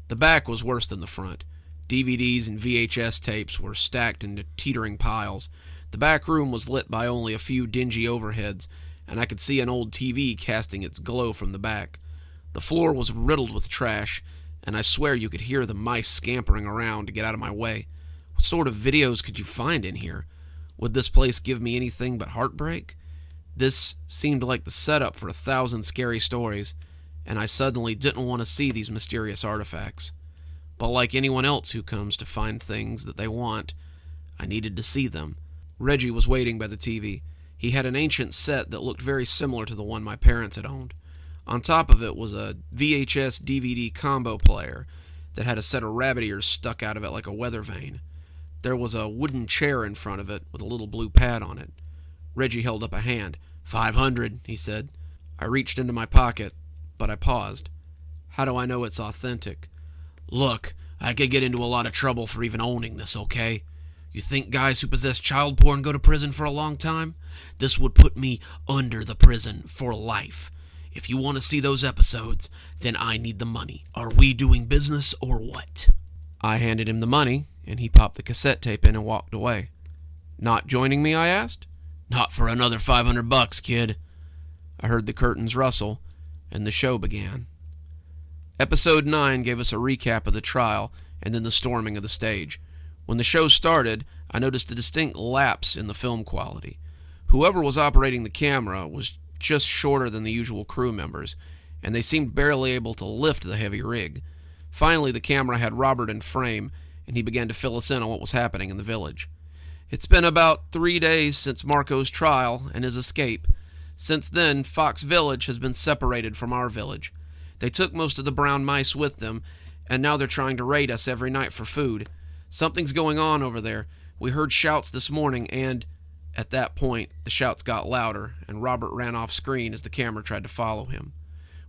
The back was worse than the front. DVDs and VHS tapes were stacked into teetering piles. The back room was lit by only a few dingy overheads, and I could see an old TV casting its glow from the back. The floor was riddled with trash, and I swear you could hear the mice scampering around to get out of my way. What sort of videos could you find in here? Would this place give me anything but heartbreak? This seemed like the setup for 1,000 scary stories, and I suddenly didn't want to see these mysterious artifacts. But like anyone else who comes to find things that they want, I needed to see them. Reggie was waiting by the TV. He had an ancient set that looked very similar to the one my parents had owned. On top of it was a VHS DVD combo player that had a set of rabbit ears stuck out of it like a weather vane. There was a wooden chair in front of it with a little blue pad on it. Reggie held up a hand. $500, he said. I reached into my pocket, but I paused. How do I know it's authentic? Look, I could get into a lot of trouble for even owning this, okay? You think guys who possess child porn go to prison for a long time? This would put me under the prison for life. If you want to see those episodes, then I need the money. Are we doing business or what? I handed him the money, and he popped the cassette tape in and walked away. Not joining me, I asked. Not for another $500, kid. I heard the curtains rustle, and the show began. Episode 9 gave us a recap of the trial, and then the storming of the stage. When the show started, I noticed a distinct lapse in the film quality. Whoever was operating the camera was just shorter than the usual crew members, and they seemed barely able to lift the heavy rig. Finally, the camera had Robert in frame, and he began to fill us in on what was happening in the village. It's been about 3 days since Marco's trial and his escape. Since then, Fox Village has been separated from our village. They took most of the brown mice with them, and now they're trying to raid us every night for food. Something's going on over there. We heard shouts this morning, and at that point, the shouts got louder, and Robert ran off screen as the camera tried to follow him.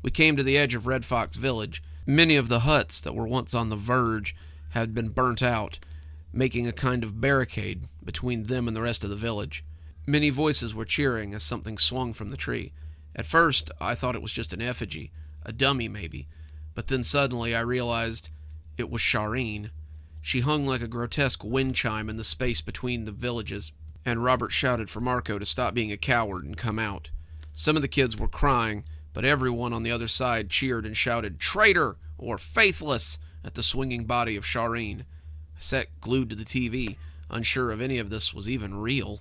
We came to the edge of Red Fox Village. Many of the huts that were once on the verge had been burnt out, making a kind of barricade between them and the rest of the village. Many voices were cheering as something swung from the tree. At first, I thought it was just an effigy, a dummy maybe, but then suddenly I realized it was Shireen. She hung like a grotesque wind chime in the space between the villages, and Robert shouted for Marco to stop being a coward and come out. Some of the kids were crying, but everyone on the other side cheered and shouted, "Traitor!" or "Faithless!" at the swinging body of Shireen. I sat glued to the TV, unsure if any of this was even real.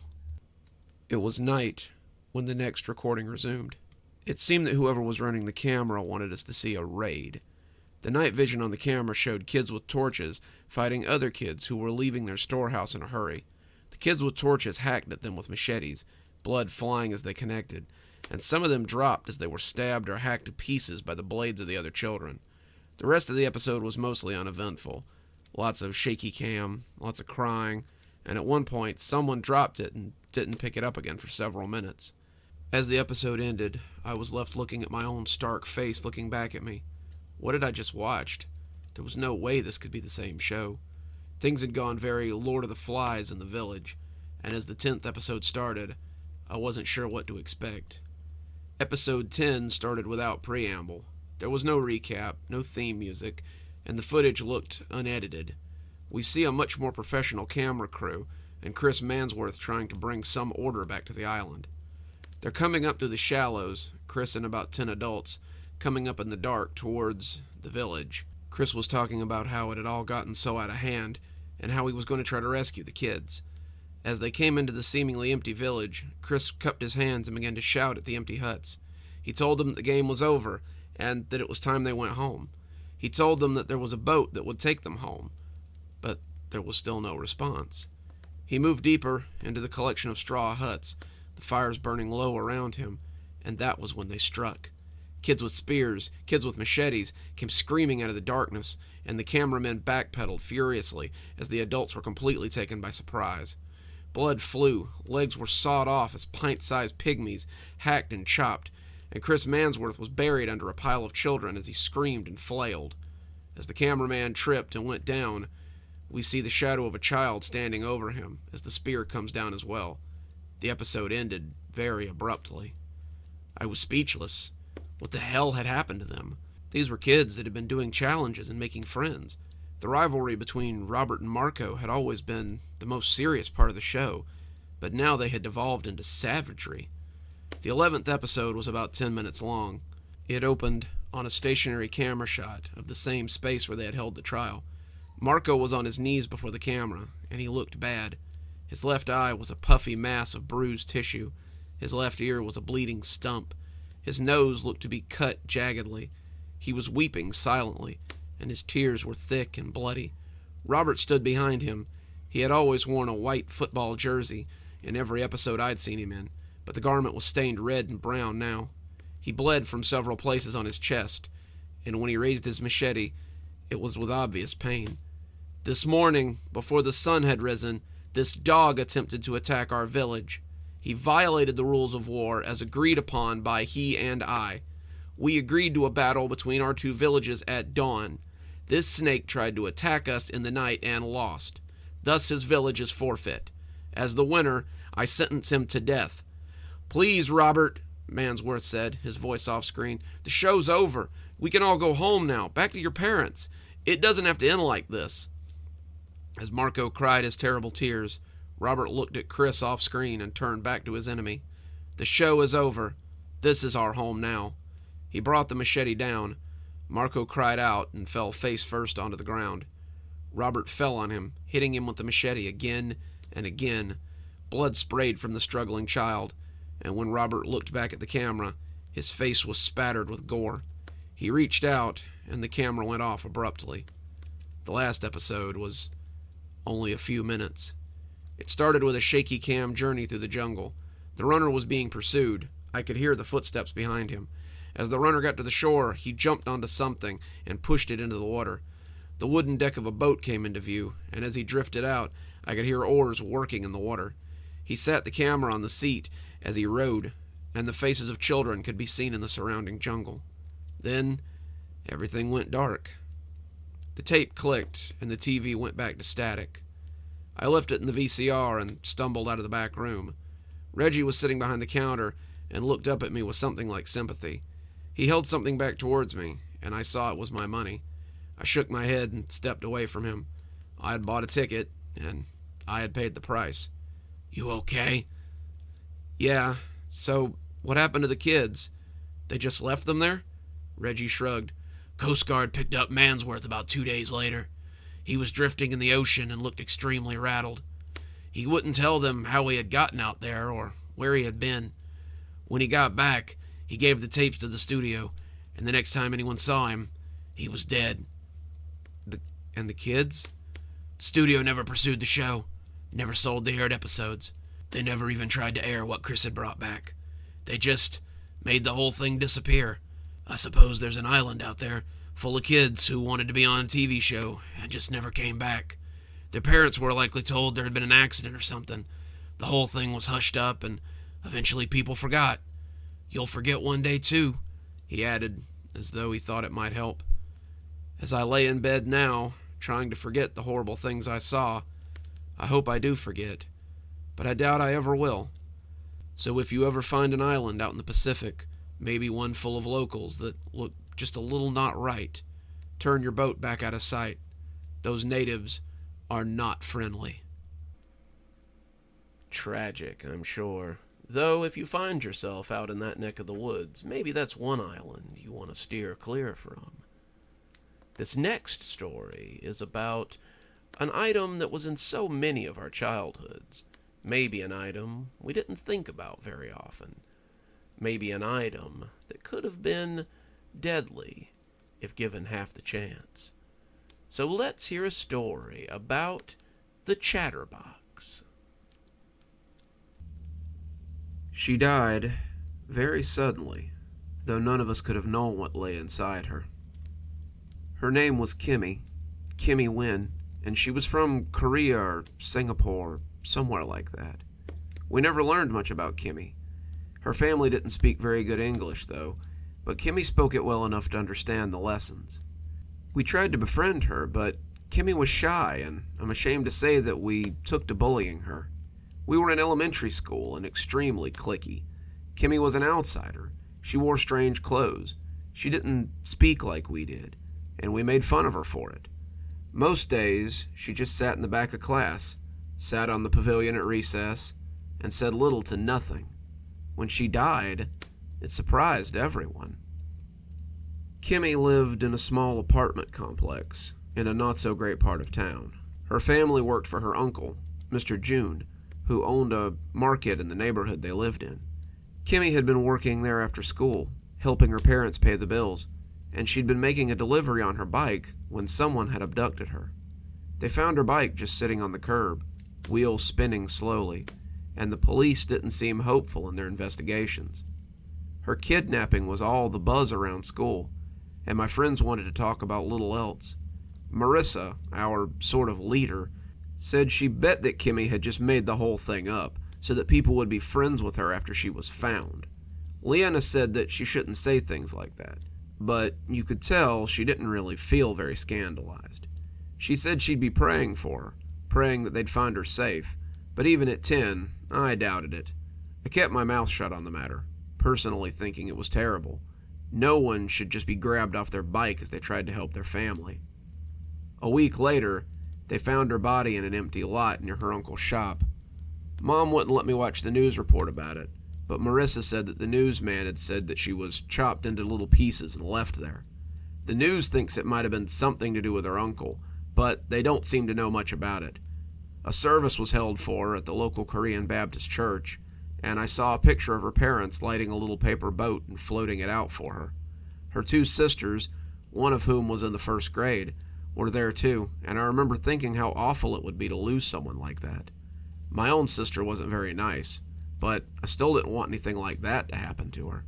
It was night when the next recording resumed. It seemed that whoever was running the camera wanted us to see a raid. The night vision on the camera showed kids with torches fighting other kids who were leaving their storehouse in a hurry. The kids with torches hacked at them with machetes, blood flying as they connected, and some of them dropped as they were stabbed or hacked to pieces by the blades of the other children. The rest of the episode was mostly uneventful. Lots of shaky cam, lots of crying, and at one point someone dropped it and didn't pick it up again for several minutes. As the episode ended, I was left looking at my own stark face looking back at me. What had I just watched? There was no way this could be the same show. Things had gone very Lord of the Flies in the village, and as the 10th episode started, I wasn't sure what to expect. Episode 10 started without preamble. There was no recap, no theme music, and the footage looked unedited. We see a much more professional camera crew, and Chris Mansworth trying to bring some order back to the island. They're coming up through the shallows, Chris and about 10 adults, coming up in the dark towards the village. Chris was talking about how it had all gotten so out of hand, and how he was going to try to rescue the kids. As they came into the seemingly empty village, Chris cupped his hands and began to shout at the empty huts. He told them that the game was over, and that it was time they went home. He told them that there was a boat that would take them home, but there was still no response. He moved deeper into the collection of straw huts, the fires burning low around him, and that was when they struck. Kids with spears, kids with machetes, came screaming out of the darkness, and the cameramen backpedaled furiously as the adults were completely taken by surprise. Blood flew, legs were sawed off as pint-sized pygmies, hacked and chopped, and Chris Mansworth was buried under a pile of children as he screamed and flailed. As the cameraman tripped and went down, we see the shadow of a child standing over him as the spear comes down as well. The episode ended very abruptly. I was speechless. What the hell had happened to them? These were kids that had been doing challenges and making friends. The rivalry between Robert and Marco had always been the most serious part of the show, but now they had devolved into savagery. The 11th episode was about 10 minutes long. It opened on a stationary camera shot of the same space where they had held the trial. Marco was on his knees before the camera, and he looked bad. His left eye was a puffy mass of bruised tissue, His left ear was a bleeding stump. His nose looked to be cut jaggedly. He was weeping silently, and his tears were thick and bloody. Robert stood behind him. He had always worn a white football jersey in every episode I'd seen him in, but the garment was stained red and brown now. He bled from several places on his chest, and when he raised his machete, it was with obvious pain. This morning, before the sun had risen, this dog attempted to attack our village. He violated the rules of war as agreed upon by he and I. We agreed to a battle between our two villages at dawn. This snake tried to attack us in the night and lost. Thus his village is forfeit. As the winner, I sentence him to death. Please, Robert, Mansworth said, his voice off screen. The show's over. We can all go home now, back to your parents. It doesn't have to end like this. As Marco cried his terrible tears, Robert looked at Chris off screen and turned back to his enemy. The show is over. This is our home now. He brought the machete down. Marco cried out and fell face first onto the ground. Robert fell on him, hitting him with the machete again and again. Blood sprayed from the struggling child, and when Robert looked back at the camera, his face was spattered with gore. He reached out, and the camera went off abruptly. The last episode was only a few minutes. It started with a shaky cam journey through the jungle. The runner was being pursued. I could hear the footsteps behind him. As the runner got to the shore, he jumped onto something and pushed it into the water. The wooden deck of a boat came into view, and as he drifted out, I could hear oars working in the water. He sat the camera on the seat as he rowed, and the faces of children could be seen in the surrounding jungle. Then, everything went dark. The tape clicked, and the TV went back to static. I left it in the VCR and stumbled out of the back room. Reggie was sitting behind the counter and looked up at me with something like sympathy. He held something back towards me, and I saw it was my money. I shook my head and stepped away from him. I had bought a ticket, and I had paid the price. You okay? Yeah. So, what happened to the kids? They just left them there? Reggie shrugged. Coast Guard picked up Mansworth about 2 days later. He was drifting in the ocean and looked extremely rattled. He wouldn't tell them how he had gotten out there or where he had been. When he got back, he gave the tapes to the studio, and the next time anyone saw him, he was dead. And the kids? The studio never pursued the show, never sold the aired episodes. They never even tried to air what Chris had brought back. They just made the whole thing disappear. I suppose there's an island out there full of kids who wanted to be on a TV show and just never came back. Their parents were likely told there had been an accident or something. The whole thing was hushed up, and eventually people forgot. You'll forget one day, too, he added, as though he thought it might help. As I lay in bed now, trying to forget the horrible things I saw, I hope I do forget, but I doubt I ever will. So if you ever find an island out in the Pacific, maybe one full of locals that look just a little not right, turn your boat back out of sight. Those natives are not friendly. Tragic, I'm sure. Though if you find yourself out in that neck of the woods, maybe that's one island you want to steer clear from. This next story is about an item that was in so many of our childhoods. Maybe an item we didn't think about very often. Maybe an item that could have been deadly if given half the chance. So let's hear a story about the chatterbox. She died very suddenly, though none of us could have known what lay inside her. Her name was Kimmy Wynn, and she was from Korea or Singapore, somewhere like that. We never learned much about Kimmy. Her family didn't speak very good English, though, but Kimmy spoke it well enough to understand the lessons. We tried to befriend her, but Kimmy was shy, and I'm ashamed to say that we took to bullying her. We were in elementary school and extremely cliquey. Kimmy was an outsider. She wore strange clothes. She didn't speak like we did, and we made fun of her for it. Most days, she just sat in the back of class, sat on the pavilion at recess, and said little to nothing. When she died, it surprised everyone. Kimmy lived in a small apartment complex in a not-so-great part of town. Her family worked for her uncle, Mr. June, who owned a market in the neighborhood they lived in. Kimmy had been working there after school, helping her parents pay the bills, and she'd been making a delivery on her bike when someone had abducted her. They found her bike just sitting on the curb, wheels spinning slowly, and the police didn't seem hopeful in their investigations. Her kidnapping was all the buzz around school, and my friends wanted to talk about little else. Marissa, our sort of leader, said she bet that Kimmy had just made the whole thing up so that people would be friends with her after she was found. Leanna said that she shouldn't say things like that, but you could tell she didn't really feel very scandalized. She said she'd be praying for her, praying that they'd find her safe, but even at 10, I doubted it. I kept my mouth shut on the matter, personally thinking it was terrible. No one should just be grabbed off their bike as they tried to help their family. A week later, they found her body in an empty lot near her uncle's shop. Mom wouldn't let me watch the news report about it, but Marissa said that the newsman had said that she was chopped into little pieces and left there. The news thinks it might have been something to do with her uncle, but they don't seem to know much about it. A service was held for her at the local Korean Baptist church, and I saw a picture of her parents lighting a little paper boat and floating it out for her. Her 2 sisters, one of whom was in the 1st grade, were there too, and I remember thinking how awful it would be to lose someone like that. My own sister wasn't very nice, but I still didn't want anything like that to happen to her.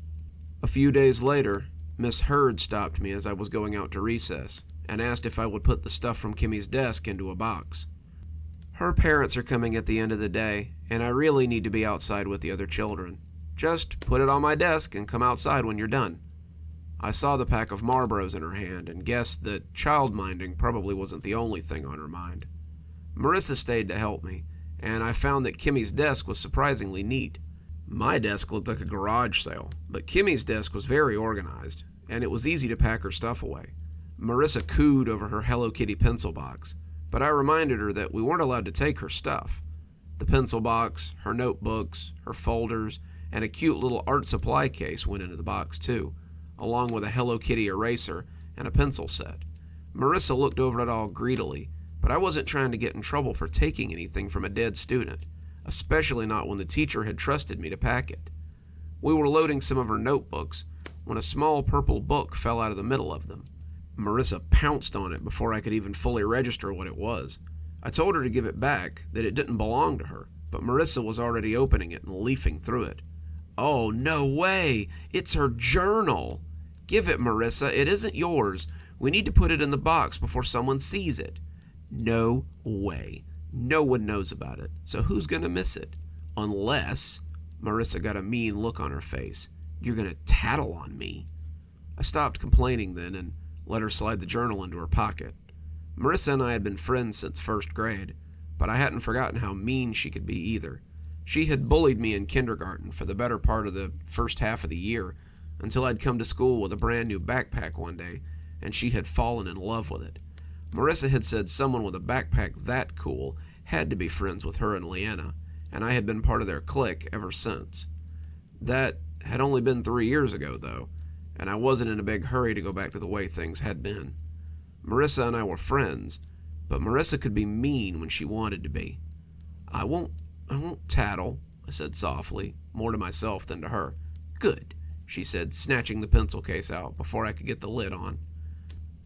A few days later, Miss Hurd stopped me as I was going out to recess and asked if I would put the stuff from Kimmy's desk into a box. Her parents are coming at the end of the day, and I really need to be outside with the other children. Just put it on my desk and come outside when you're done. I saw the pack of Marlboros in her hand and guessed that child-minding probably wasn't the only thing on her mind. Marissa stayed to help me, and I found that Kimmy's desk was surprisingly neat. My desk looked like a garage sale, but Kimmy's desk was very organized, and it was easy to pack her stuff away. Marissa cooed over her Hello Kitty pencil box, but I reminded her that we weren't allowed to take her stuff. The pencil box, her notebooks, her folders, and a cute little art supply case went into the box too, along with a Hello Kitty eraser and a pencil set. Marissa looked over it all greedily, but I wasn't trying to get in trouble for taking anything from a dead student, especially not when the teacher had trusted me to pack it. We were loading some of her notebooks when a small purple book fell out of the middle of them. Marissa pounced on it before I could even fully register what it was. I told her to give it back, that it didn't belong to her, but Marissa was already opening it and leafing through it. "Oh, no way! It's her journal! Give it, Marissa. It isn't yours. We need to put it in the box before someone sees it." "No way. No one knows about it, so who's going to miss it? Unless," Marissa got a mean look on her face, "you're going to tattle on me." I stopped complaining then and let her slide the journal into her pocket. Marissa and I had been friends since 1st grade, but I hadn't forgotten how mean she could be either. She had bullied me in kindergarten for the better part of the first half of the year, until I'd come to school with a brand new backpack one day, and she had fallen in love with it. Marissa had said someone with a backpack that cool had to be friends with her and Leanna, and I had been part of their clique ever since. That had only been 3 years ago, though, and I wasn't in a big hurry to go back to the way things had been. Marissa and I were friends, but Marissa could be mean when she wanted to be. I won't tattle," I said softly, more to myself than to her. "Good," she said, snatching the pencil case out before I could get the lid on.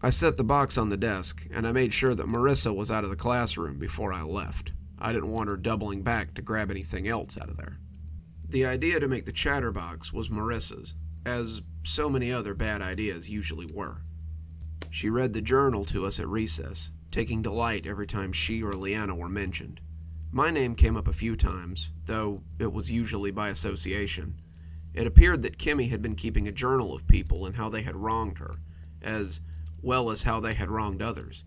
I set the box on the desk, and I made sure that Marissa was out of the classroom before I left. I didn't want her doubling back to grab anything else out of there. The idea to make the chatterbox was Marissa's, as so many other bad ideas usually were. She read the journal to us at recess, taking delight every time she or Leanna were mentioned. My name came up a few times, though it was usually by association. It appeared that Kimmy had been keeping a journal of people and how they had wronged her, as well as how they had wronged others.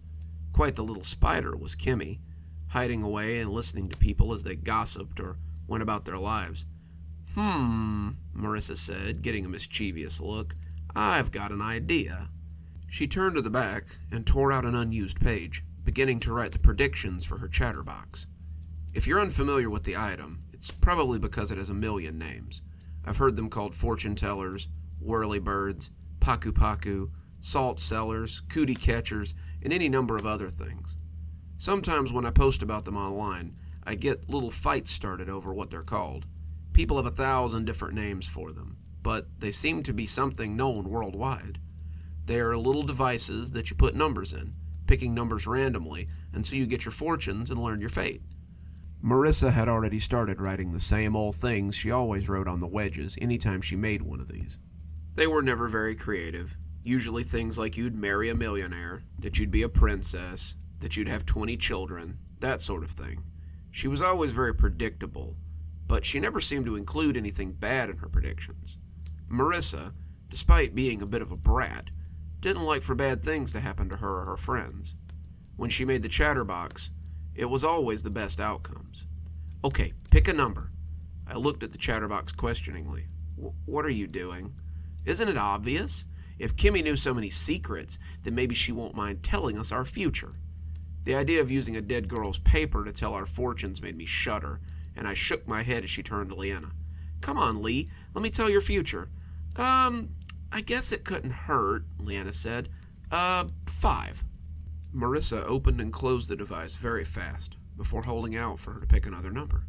Quite the little spider was Kimmy, hiding away and listening to people as they gossiped or went about their lives. Marissa said, getting a mischievous look. "I've got an idea." She turned to the back and tore out an unused page, beginning to write the predictions for her chatterbox. If you're unfamiliar with the item, it's probably because it has a million names. I've heard them called fortune tellers, whirly birds, paku paku, salt cellars, cootie catchers, and any number of other things. Sometimes when I post about them online, I get little fights started over what they're called. People have 1,000 different names for them, but they seem to be something known worldwide. They are little devices that you put numbers in, picking numbers randomly until you get your fortunes and learn your fate. Marissa had already started writing the same old things she always wrote on the wedges anytime she made one of these. They were never very creative. Usually things like you'd marry a millionaire, that you'd be a princess, that you'd have 20 children, that sort of thing. She was always very predictable, but she never seemed to include anything bad in her predictions. Marissa, despite being a bit of a brat, didn't like for bad things to happen to her or her friends. When she made the chatterbox, it was always the best outcomes. Okay, pick a number. I looked at the chatterbox questioningly. What are you doing? Isn't it obvious? If Kimmy knew so many secrets, then maybe she won't mind telling us our future. The idea of using a dead girl's paper to tell our fortunes made me shudder, and I shook my head as she turned to Leanna. Come on, Lee, let me tell your future. I guess it couldn't hurt, Leanna said. 5. Marissa opened and closed the device very fast, before holding out for her to pick another number.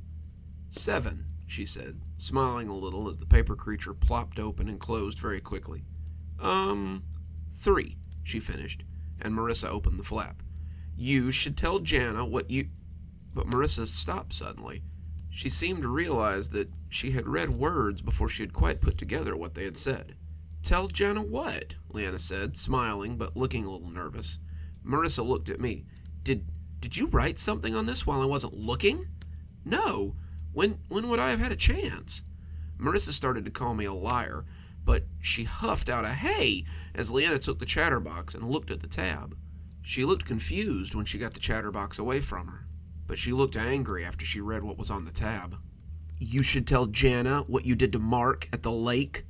7, she said, smiling a little as the paper creature plopped open and closed very quickly. 3, she finished, and Marissa opened the flap. You should tell Jana what you... But Marissa stopped suddenly. She seemed to realize that she had read words before she had quite put together what they had said. Tell Jana what? Leanna said, smiling but looking a little nervous. Marissa looked at me. Did you write something on this while I wasn't looking? No. When would I have had a chance? Marissa started to call me a liar, but she huffed out a hey as Leanna took the chatterbox and looked at the tab. She looked confused when she got the chatterbox away from her, but she looked angry after she read what was on the tab. You should tell Jana what you did to Mark at the lake.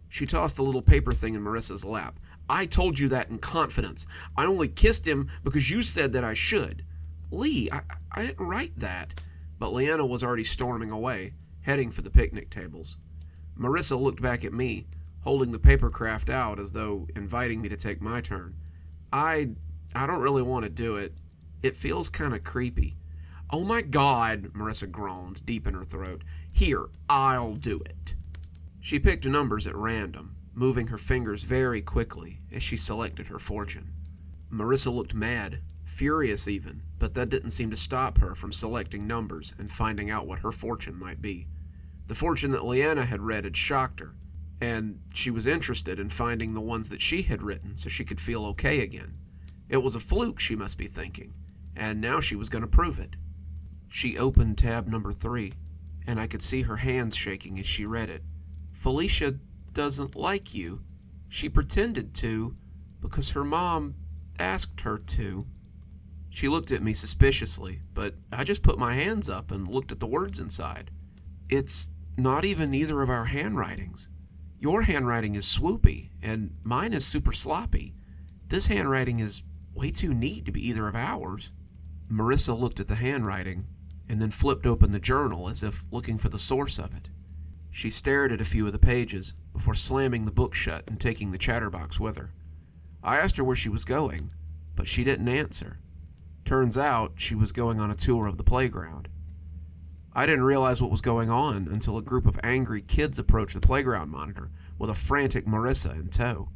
She tossed the little paper thing in Marissa's lap. I told you that in confidence. I only kissed him because you said that I should. Lee, I didn't write that. But Leanna was already storming away, heading for the picnic tables. Marissa looked back at me, holding the paper craft out as though inviting me to take my turn. I don't really want to do it. It feels kind of creepy. Oh my God, Marissa groaned, deep in her throat. Here, I'll do it. She picked numbers at random, moving her fingers very quickly as she selected her fortune. Marissa looked mad, furious even, but that didn't seem to stop her from selecting numbers and finding out what her fortune might be. The fortune that Leanna had read had shocked her, and she was interested in finding the ones that she had written so she could feel okay again. It was a fluke, she must be thinking, and now she was going to prove it. She opened tab number 3, and I could see her hands shaking as she read it. Felicia doesn't like you. She pretended to, because her mom asked her to. She looked at me suspiciously, but I just put my hands up and looked at the words inside. It's not even either of our handwritings. Your handwriting is swoopy, and mine is super sloppy. This handwriting is way too neat to be either of ours. Marissa looked at the handwriting, and then flipped open the journal as if looking for the source of it. She stared at a few of the pages, before slamming the book shut and taking the chatterbox with her. I asked her where she was going, but she didn't answer. Turns out she was going on a tour of the playground. I didn't realize what was going on until a group of angry kids approached the playground monitor with a frantic Marissa in tow.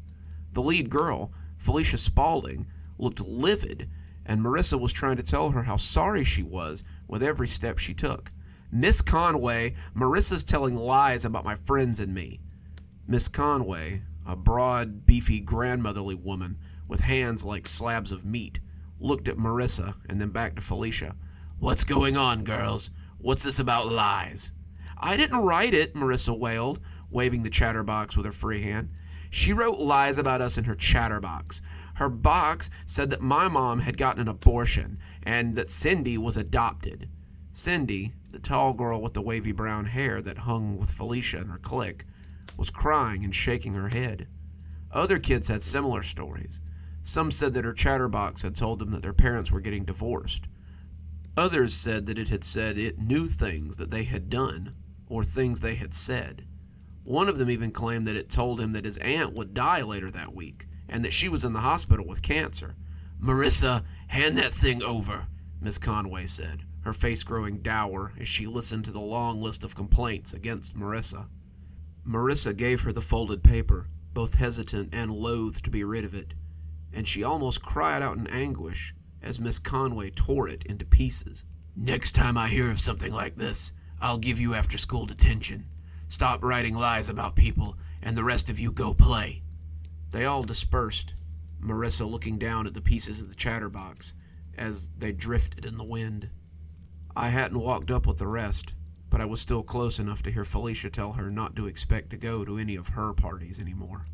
The lead girl, Felicia Spaulding, looked livid, and Marissa was trying to tell her how sorry she was with every step she took. Miss Conway, Marissa's telling lies about my friends and me. Miss Conway, a broad, beefy, grandmotherly woman with hands like slabs of meat, looked at Marissa and then back to Felicia. What's going on, girls? What's this about lies? I didn't write it, Marissa wailed, waving the chatterbox with her free hand. She wrote lies about us in her chatterbox. Her box said that my mom had gotten an abortion and that Cindy was adopted. Cindy, the tall girl with the wavy brown hair that hung with Felicia in her clique, was crying and shaking her head. Other kids had similar stories. Some said that her chatterbox had told them that their parents were getting divorced. Others said that it had said it knew things that they had done, or things they had said. One of them even claimed that it told him that his aunt would die later that week, and that she was in the hospital with cancer. Marissa, hand that thing over, Miss Conway said, her face growing dour as she listened to the long list of complaints against Marissa. Marissa gave her the folded paper, both hesitant and loath to be rid of it, and she almost cried out in anguish as Miss Conway tore it into pieces. "Next time I hear of something like this, I'll give you after-school detention. Stop writing lies about people, and the rest of you go play." They all dispersed, Marissa looking down at the pieces of the chatterbox as they drifted in the wind. I hadn't walked up with the rest, but I was still close enough to hear Felicia tell her not to expect to go to any of her parties anymore.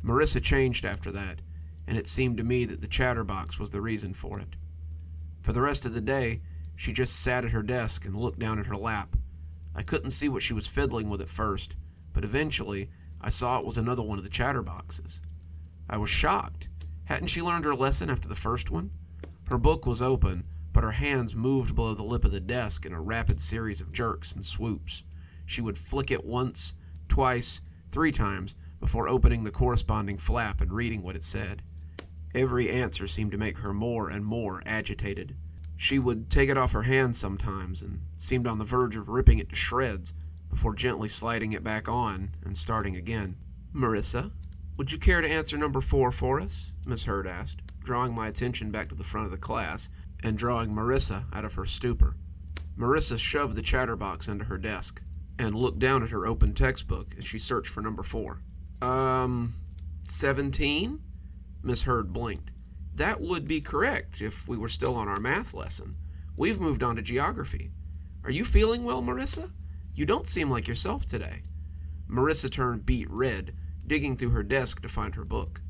Marissa changed after that, and it seemed to me that the chatterbox was the reason for it. For the rest of the day, she just sat at her desk and looked down at her lap. I couldn't see what she was fiddling with at first, but eventually I saw it was another one of the chatterboxes. I was shocked. Hadn't she learned her lesson after the first one? Her book was open, but her hands moved below the lip of the desk in a rapid series of jerks and swoops. She would flick it once, twice, 3 times before opening the corresponding flap and reading what it said. Every answer seemed to make her more and more agitated. She would take it off her hands sometimes and seemed on the verge of ripping it to shreds before gently sliding it back on and starting again. "Marissa, would you care to answer number 4 for us?" Miss Hurd asked, drawing my attention back to the front of the class and drawing Marissa out of her stupor. Marissa shoved the chatterbox into her desk and looked down at her open textbook as she searched for number 4. 17? Miss Hurd blinked. "That would be correct if we were still on our math lesson. We've moved on to geography. Are you feeling well, Marissa? You don't seem like yourself today." Marissa turned beet red, digging through her desk to find her book.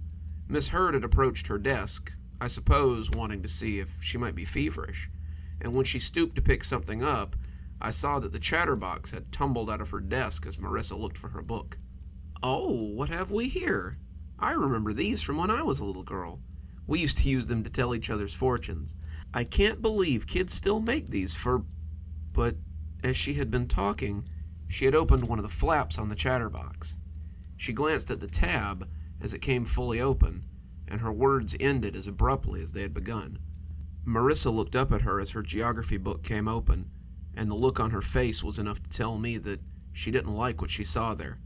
Miss Hurd had approached her desk, I suppose wanting to see if she might be feverish, and when she stooped to pick something up, I saw that the chatterbox had tumbled out of her desk as Marissa looked for her book. "Oh, what have we here? I remember these from when I was a little girl. We used to use them to tell each other's fortunes. I can't believe kids still make these for..." But as she had been talking, she had opened one of the flaps on the chatterbox. She glanced at the tab as it came fully open, and her words ended as abruptly as they had begun. Marissa looked up at her as her geography book came open, and the look on her face was enough to tell me that she didn't like what she saw there.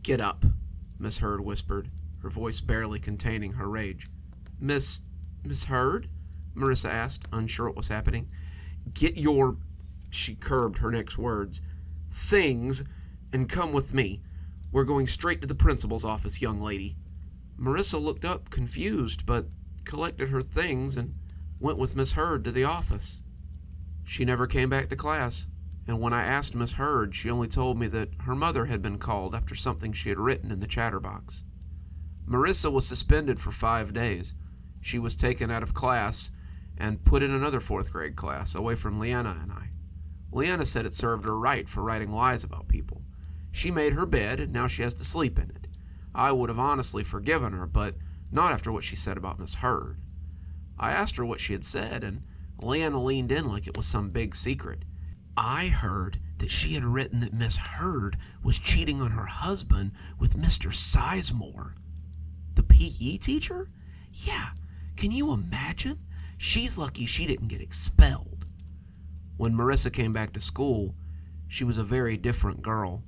"Get up," Miss Hurd whispered, her voice barely containing her rage. Miss Hurd?" Marissa asked, unsure what was happening. "Get your..." She curbed her next words. "Things, and come with me. We're going straight to the principal's office, young lady." Marissa looked up, confused, but collected her things and went with Miss Hurd to the office. She never came back to class, and when I asked Miss Hurd, she only told me that her mother had been called after something she had written in the chatterbox. Marissa was suspended for 5 days. She was taken out of class and put in another 4th grade class, away from Leanna and I. Leanna said it served her right for writing lies about people. She made her bed, and now she has to sleep in it. I would have honestly forgiven her, but not after what she said about Miss Hurd. I asked her what she had said, and Leanna leaned in like it was some big secret. "I heard that she had written that Miss Hurd was cheating on her husband with Mr. Sizemore." "The PE teacher? Yeah, can you imagine? She's lucky she didn't get expelled." When Marissa came back to school, she was a very different girl.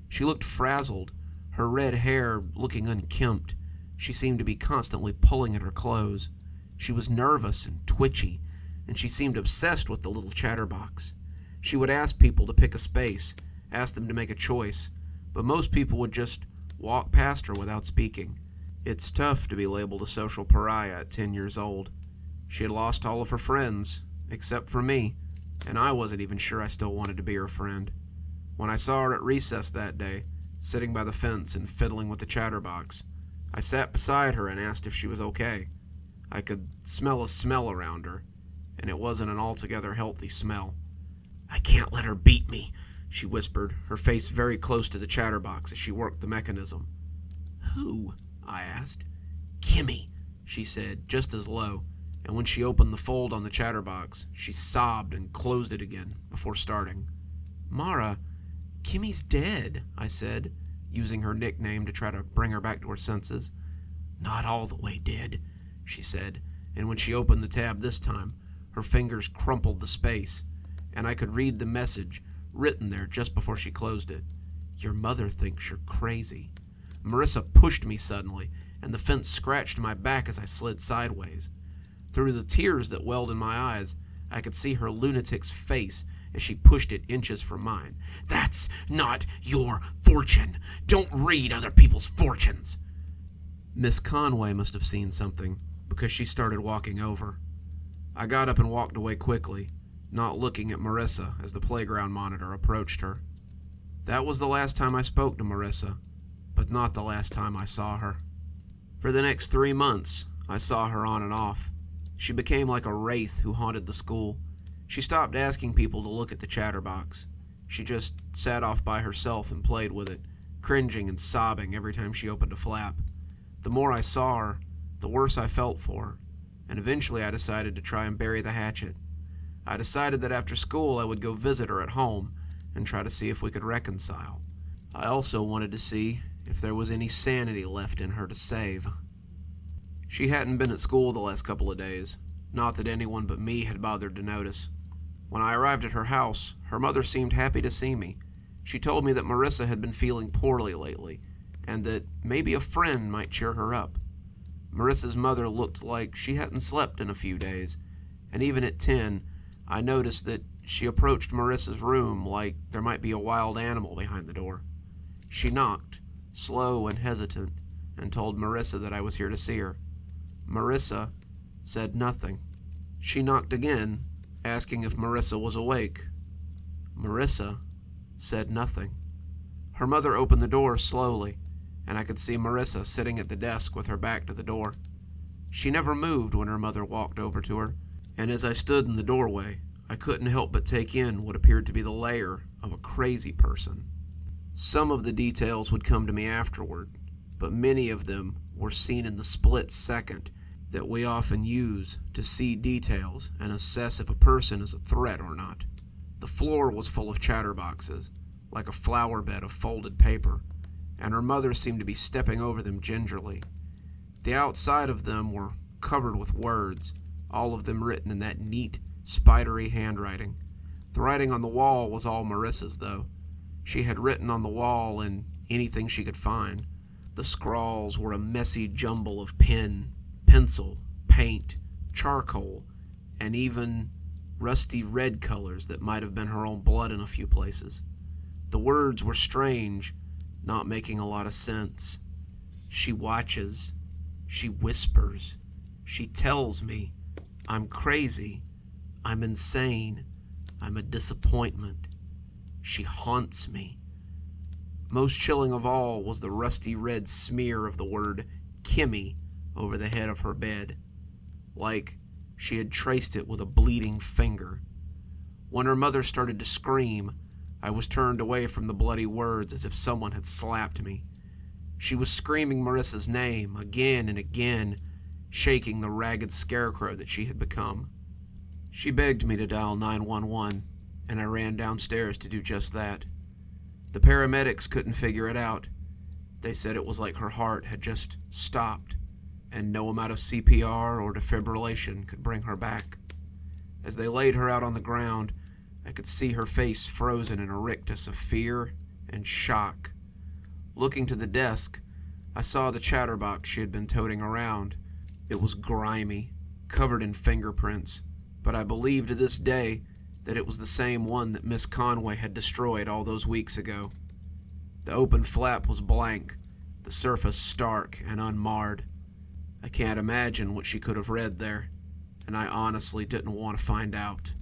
She looked frazzled, her red hair looking unkempt. She seemed to be constantly pulling at her clothes. She was nervous and twitchy, and she seemed obsessed with the little chatterbox. She would ask people to pick a space, ask them to make a choice, but most people would just walk past her without speaking. It's tough to be labeled a social pariah at 10 years old. She had lost all of her friends, except for me, and I wasn't even sure I still wanted to be her friend. When I saw her at recess that day, sitting by the fence and fiddling with the chatterbox, I sat beside her and asked if she was okay. I could smell a smell around her, and it wasn't an altogether healthy smell. "I can't let her beat me," she whispered, her face very close to the chatterbox as she worked the mechanism. "Who?" I asked. "Kimmy," she said, just as low, and when she opened the fold on the chatterbox, she sobbed and closed it again before starting. "Mara, Kimmy's dead," I said, using her nickname to try to bring her back to her senses. "Not all the way dead," she said, and when she opened the tab this time, Her fingers crumpled the space, and I could read the message written there just before she closed it. Your mother thinks you're crazy. Marissa pushed me suddenly, and the fence scratched my back as I slid sideways. Through the tears that welled in my eyes, I could see her lunatic's face as she pushed it inches from mine. That's not your fortune. Don't read other people's fortunes. Miss Conway must have seen something, because she started walking over. I got up and walked away quickly, not looking at Marissa as the playground monitor approached her. That was the last time I spoke to Marissa, but not the last time I saw her. For the next 3 months, I saw her on and off. She became like a wraith who haunted the school. She stopped asking people to look at the chatterbox. She just sat off by herself and played with it, cringing and sobbing every time she opened a flap. The more I saw her, the worse I felt for her, and eventually I decided to try and bury the hatchet. I decided that after school I would go visit her at home and try to see if we could reconcile. I also wanted to see if there was any sanity left in her to save. She hadn't been at school the last couple of days, not that anyone but me had bothered to notice. When I arrived at her house, her mother seemed happy to see me. She told me that Marissa had been feeling poorly lately, and that maybe a friend might cheer her up. Marissa's mother looked like she hadn't slept in a few days, and even at 10, I noticed that she approached Marissa's room like there might be a wild animal behind the door. She knocked, slow and hesitant, and told Marissa that I was here to see her. Marissa said nothing. She knocked again, asking if Marissa was awake. Marissa said nothing. Her mother opened the door slowly, and I could see Marissa sitting at the desk with her back to the door. She never moved when her mother walked over to her, and as I stood in the doorway, I couldn't help but take in what appeared to be the lair of a crazy person. Some of the details would come to me afterward, but many of them were seen in the split second that we often use to see details and assess if a person is a threat or not. The floor was full of chatterboxes, like a flower bed of folded paper, and her mother seemed to be stepping over them gingerly. The outside of them were covered with words, all of them written in that neat, spidery handwriting. The writing on the wall was all Marissa's, though. She had written on the wall in anything she could find. The scrawls were a messy jumble of pen, pencil, paint, charcoal, and even rusty red colors that might have been her own blood in a few places. The words were strange, not making a lot of sense. She watches. She whispers. She tells me I'm crazy. I'm insane. I'm a disappointment. She haunts me. Most chilling of all was the rusty red smear of the word Kimmy over the head of her bed, like she had traced it with a bleeding finger. When her mother started to scream, I was turned away from the bloody words as if someone had slapped me. She was screaming Marissa's name again and again, shaking the ragged scarecrow that she had become. She begged me to dial 911, and I ran downstairs to do just that. The paramedics couldn't figure it out. They said it was like her heart had just stopped, and no amount of CPR or defibrillation could bring her back. As they laid her out on the ground, I could see her face frozen in a rictus of fear and shock. Looking to the desk, I saw the chatterbox she had been toting around. It was grimy, covered in fingerprints, but I believe to this day that it was the same one that Miss Conway had destroyed all those weeks ago. The open flap was blank, the surface stark and unmarred. I can't imagine what she could have read there, and I honestly didn't want to find out.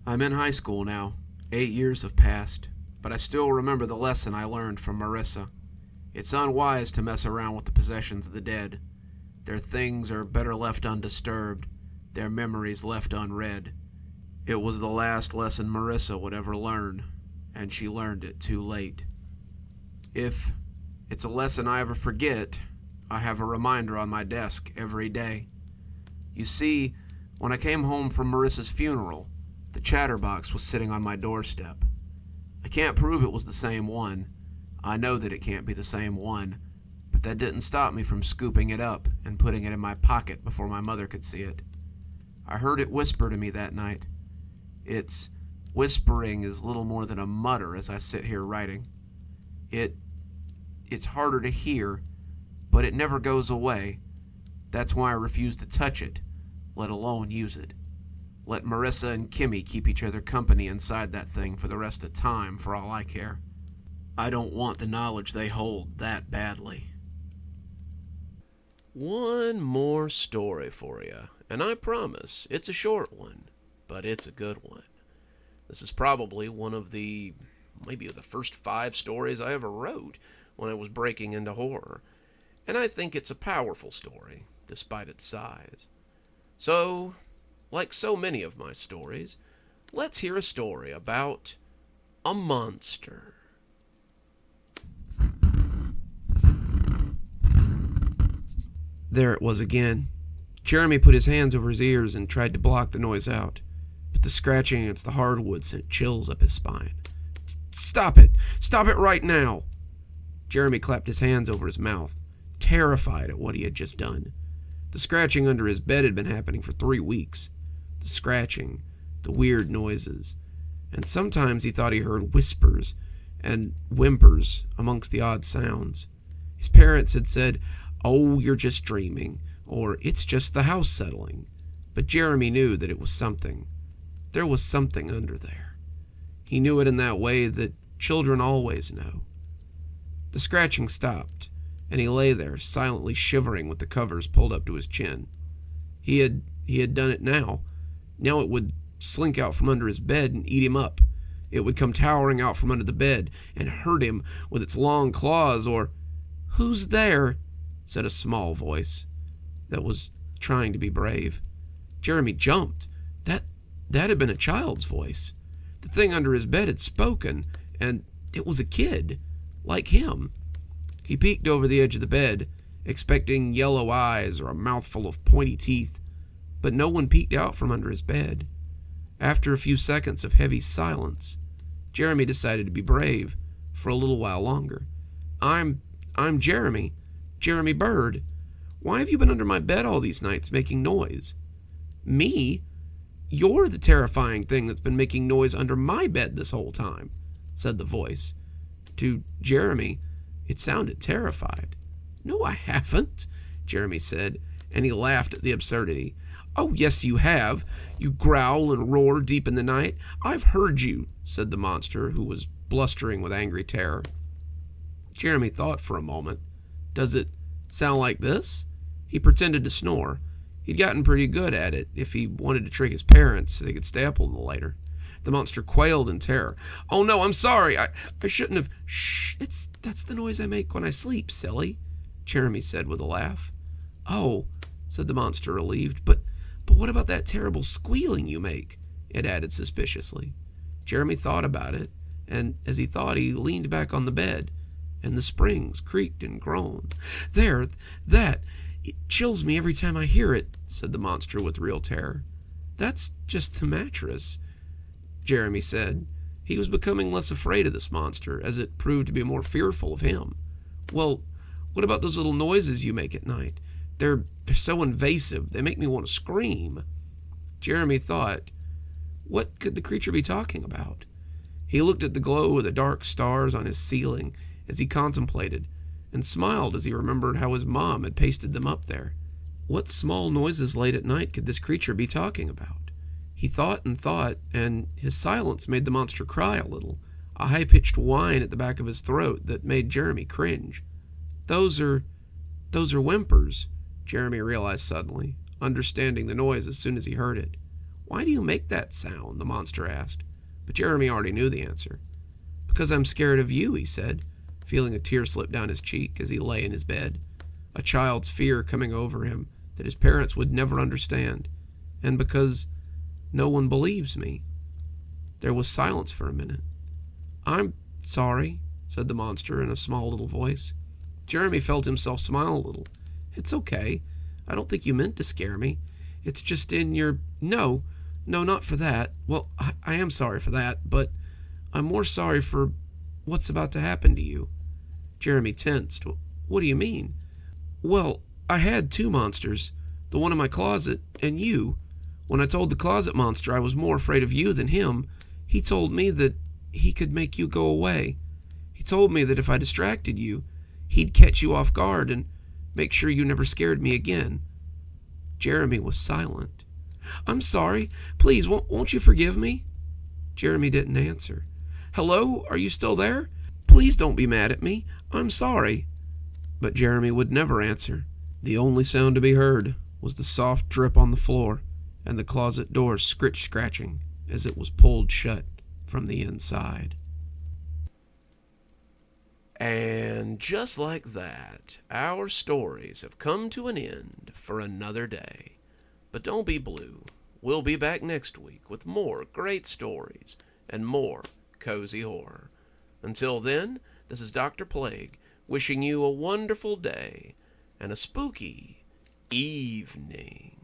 I'm in high school now. 8 years have passed, but I still remember the lesson I learned from Marissa. It's unwise to mess around with the possessions of the dead. Their things are better left undisturbed, their memories left unread. It was the last lesson Marissa would ever learn, and she learned it too late. If it's a lesson I ever forget, I have a reminder on my desk every day. You see, when I came home from Marissa's funeral, the chatterbox was sitting on my doorstep. I can't prove it was the same one. I know that it can't be the same one, but that didn't stop me from scooping it up and putting it in my pocket before my mother could see it. I heard it whisper to me that night. Its whispering is little more than a mutter as I sit here writing. It's harder to hear, but it never goes away. That's why I refuse to touch it, let alone use it. Let Marissa and Kimmy keep each other company inside that thing for the rest of time, for all I care. I don't want the knowledge they hold that badly. One more story for you, and I promise it's a short one, but it's a good one. This is probably maybe the first 5 stories I ever wrote when I was breaking into horror, and I think it's a powerful story, despite its size. So, like so many of my stories, let's hear a story about a monster. There it was again. Jeremy put his hands over his ears and tried to block the noise out, but the scratching against the hardwood sent chills up his spine. Stop it! Stop it right now! Jeremy clapped his hands over his mouth, terrified at what he had just done. The scratching under his bed had been happening for 3 weeks. The scratching, the weird noises, and sometimes he thought he heard whispers and whimpers amongst the odd sounds. His parents had said, "Oh, you're just dreaming," or "It's just the house settling." But Jeremy knew that it was something. There was something under there. He knew it in that way that children always know. The scratching stopped, and he lay there, silently shivering with the covers pulled up to his chin. He had done it now. Now it would slink out from under his bed and eat him up. It would come towering out from under the bed and hurt him with its long claws, or... "Who's there?" said a small voice that was trying to be brave. Jeremy jumped. That had been a child's voice. The thing under his bed had spoken, and it was a kid, like him. He peeked over the edge of the bed, expecting yellow eyes or a mouthful of pointy teeth, but no one peeked out from under his bed. After a few seconds of heavy silence, Jeremy decided to be brave for a little while longer. I'm Jeremy Bird. Why have you been under my bed all these nights making noise?" "Me? You're the terrifying thing that's been making noise under my bed this whole time," said the voice. To Jeremy, it sounded terrified. "No, I haven't," Jeremy said, and he laughed at the absurdity. "Oh, yes, you have. You growl and roar deep in the night. I've heard you," said the monster, who was blustering with angry terror. Jeremy thought for a moment. "Does it sound like this?" He pretended to snore. He'd gotten pretty good at it if he wanted to trick his parents so they could stay up a little later. The monster quailed in terror. "Oh no, I'm sorry. I shouldn't have." "Shh, that's the noise I make when I sleep, silly," Jeremy said with a laugh. "Oh," said the monster, relieved. But what about that terrible squealing you make?" it added suspiciously. Jeremy thought about it, and as he thought, he leaned back on the bed, and the springs creaked and groaned. It chills me every time I hear it," said the monster with real terror. "That's just the mattress," Jeremy said. He was becoming less afraid of this monster, as it proved to be more fearful of him. "Well, what about those little noises you make at night? They're so invasive, they make me want to scream." Jeremy thought, what could the creature be talking about? He looked at the glow of the dark stars on his ceiling as he contemplated, and smiled as he remembered how his mom had pasted them up there. What small noises late at night could this creature be talking about? He thought and thought, and his silence made the monster cry a little, a high-pitched whine at the back of his throat that made Jeremy cringe. Those are whimpers," Jeremy realized suddenly, understanding the noise as soon as he heard it. "Why do you make that sound?" the monster asked, but Jeremy already knew the answer. "Because I'm scared of you," he said, feeling a tear slip down his cheek as he lay in his bed, a child's fear coming over him that his parents would never understand, and because no one believes me. There was silence for a minute. "I'm sorry," said the monster in a small little voice. Jeremy felt himself smile a little. "It's okay. I don't think you meant to scare me. It's just in your... No, not for that. Well, I am sorry for that, but I'm more sorry for what's about to happen to you." Jeremy tensed. "What do you mean?" "Well, I had 2 monsters, the one in my closet and you. When I told the closet monster I was more afraid of you than him, he told me that he could make you go away. He told me that if I distracted you, he'd catch you off guard and make sure you never scared me again. Jeremy was silent. I'm sorry. Please, won't you forgive me? Jeremy didn't answer. Hello? Are you still there? Please don't be mad at me. I'm sorry. But Jeremy would never answer. The only sound to be heard was the soft drip on the floor and the closet door scratching as it was pulled shut from the inside. And just like that, our stories have come to an end for another day. But don't be blue. We'll be back next week with more great stories and more cozy horror. Until then, this is Dr. Plague wishing you a wonderful day and a spooky evening.